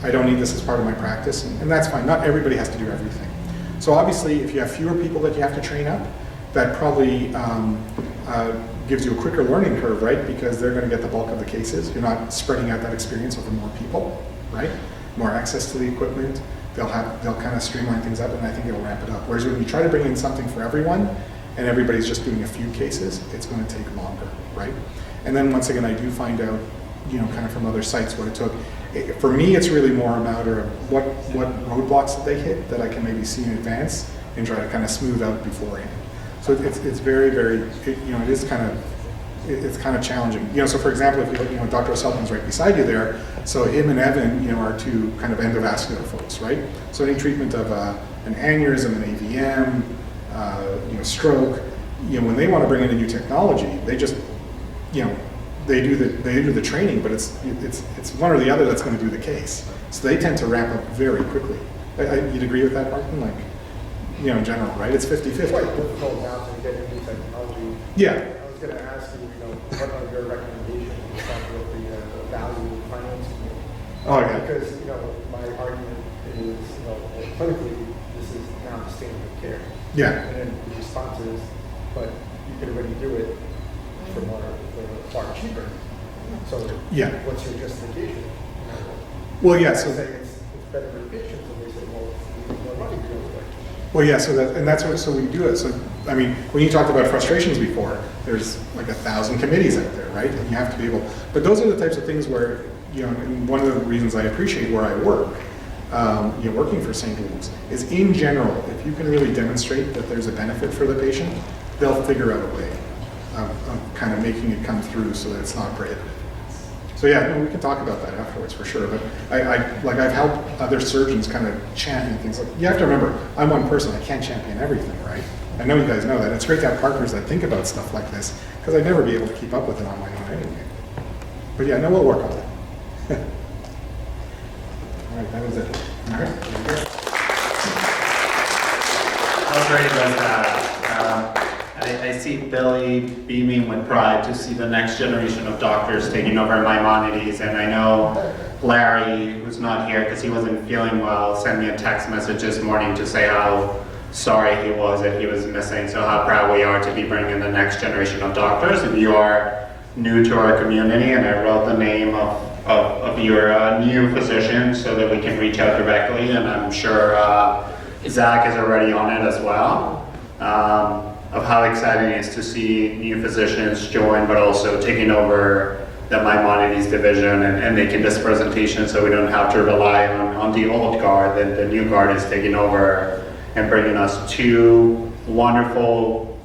I don't need this as part of my practice, and that's fine. Not everybody has to do everything. So obviously, if you have fewer people that you have to train up, that probably gives you a quicker learning curve, right? Because they're going to get the bulk of the cases. You're not spreading out that experience over more people, right? More access to the equipment. They'll kind of streamline things up, and I think it'll ramp it up. Whereas when you try to bring in something for everyone, and everybody's just doing a few cases, it's going to take longer, right? And then once again, I do find out, kind of from other sites what it took. For me, it's really more a matter of what roadblocks that they hit that I can maybe see in advance and try to kind of smooth out beforehand. So it's very, very, it is kind of, it's kind of challenging. So for example, if you look, Dr. O'Sullivan's right beside you there, so him and Evan, are two kind of endovascular folks, right? So any treatment of an aneurysm, an AVM, stroke, when they want to bring in a new technology, they just, they do the training, but it's one or the other that's going to do the case. So they tend to ramp up very quickly. You'd agree with that, Martin? Like, in general, right? It's 50-50. It's quite difficult now to get into technology. Yeah. I was going to ask you, what are your recommendations in terms of the value of financing? Oh, yeah. Because, my argument is, clinically, this is now the standard of care. Yeah. And then the response is, but you could already do it for far cheaper. So Yeah. what's your justification? Well, yeah. I So say it's better for patients, and they say, well, we need more money to do it. Well, yeah, so we do it. So, I mean, when you talked about frustrations before, there's like 1,000 committees out there, right? And you have to be able, but those are the types of things where, and one of the reasons I appreciate where I work, working for St. Luke's, is in general, if you can really demonstrate that there's a benefit for the patient, they'll figure out a way of kind of making it come through so that it's not prohibitive. So yeah, we can talk about that afterwards for sure. But I've helped other surgeons kind of champion things. Like, you have to remember, I'm one person. I can't champion everything, right? I know you guys know that. It's great to have partners that think about stuff like this because I'd never be able to keep up with it on my own anyway. But yeah, no, we'll work on it. All right, that was it. All right. How great was that? I see Billy beaming with pride to see the next generation of doctors taking over Maimonides, and I know Larry, who's not here because he wasn't feeling well, sent me a text message this morning to say how sorry he was that he was missing, so how proud we are to be bringing the next generation of doctors. If you are new to our community, and I wrote the name of your new physician so that we can reach out directly, and I'm sure Zach is already on it as well. Of how exciting it is to see new physicians join, but also taking over the Maimonides division and making this presentation so we don't have to rely on the old guard. The new guard is taking over and bringing us two wonderful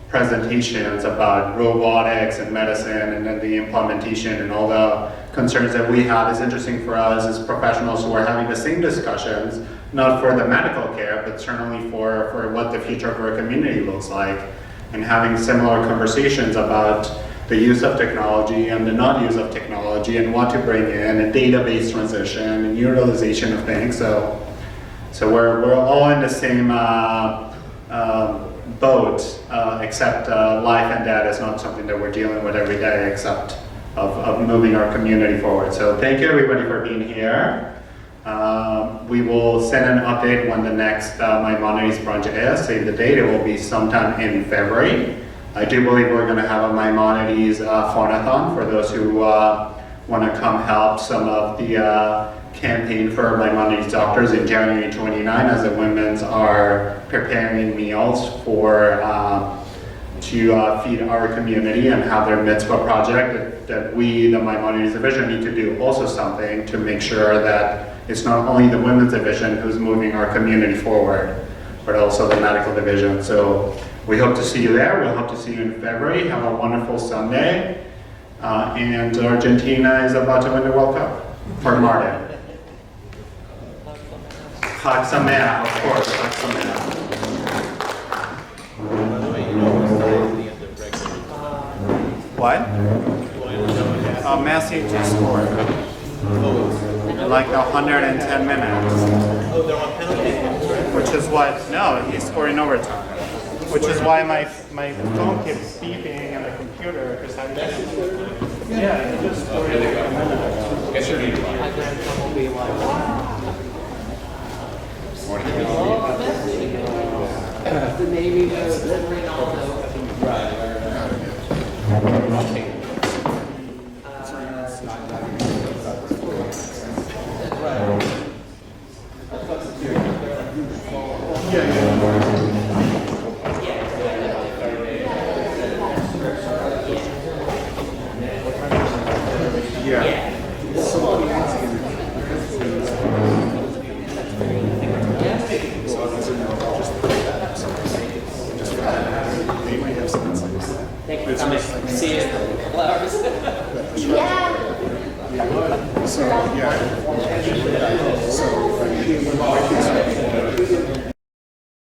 presentations about robotics and medicine and then the implementation and all the concerns that we have. Is interesting for us as professionals who are having the same discussions, not for the medical care, but certainly for what the future of our community looks like, and having similar conversations about the use of technology and the not use of technology and what to bring in, a database transition and utilization of things. So we're all in the same boat, except life and death is not something that we're dealing with every day, except of moving our community forward. So thank you everybody for being here. We will send an update when the next Maimonides brunch is. Save the date, it will be sometime in February. I do believe we're going to have a Maimonides phone-a-thon for those who want to come help some of the campaign for Maimonides doctors in January 29 as the women's are preparing meals for to feed our community and have their mitzvah project that we, the Maimonides division, need to do also something to make sure that it's not only the women's division who's moving our community forward, but also the medical division. So we hope to see you there. We'll hope to see you in February. Have a wonderful Sunday. And Argentina is about to win the World Cup for Martin. Chag Sameach, of course, Chag Sameach. By the way, you know what's at the end of regular What? time. Messi just scored in like 110 minutes, Oh, they're on penalty, right? which is what, no, he scored in overtime. Which is why my phone keeps beeping and the computer, because I yeah, he just scored in a minute. Guess you're meeting. Thank you for coming. See you in a couple hours. So, yeah. So,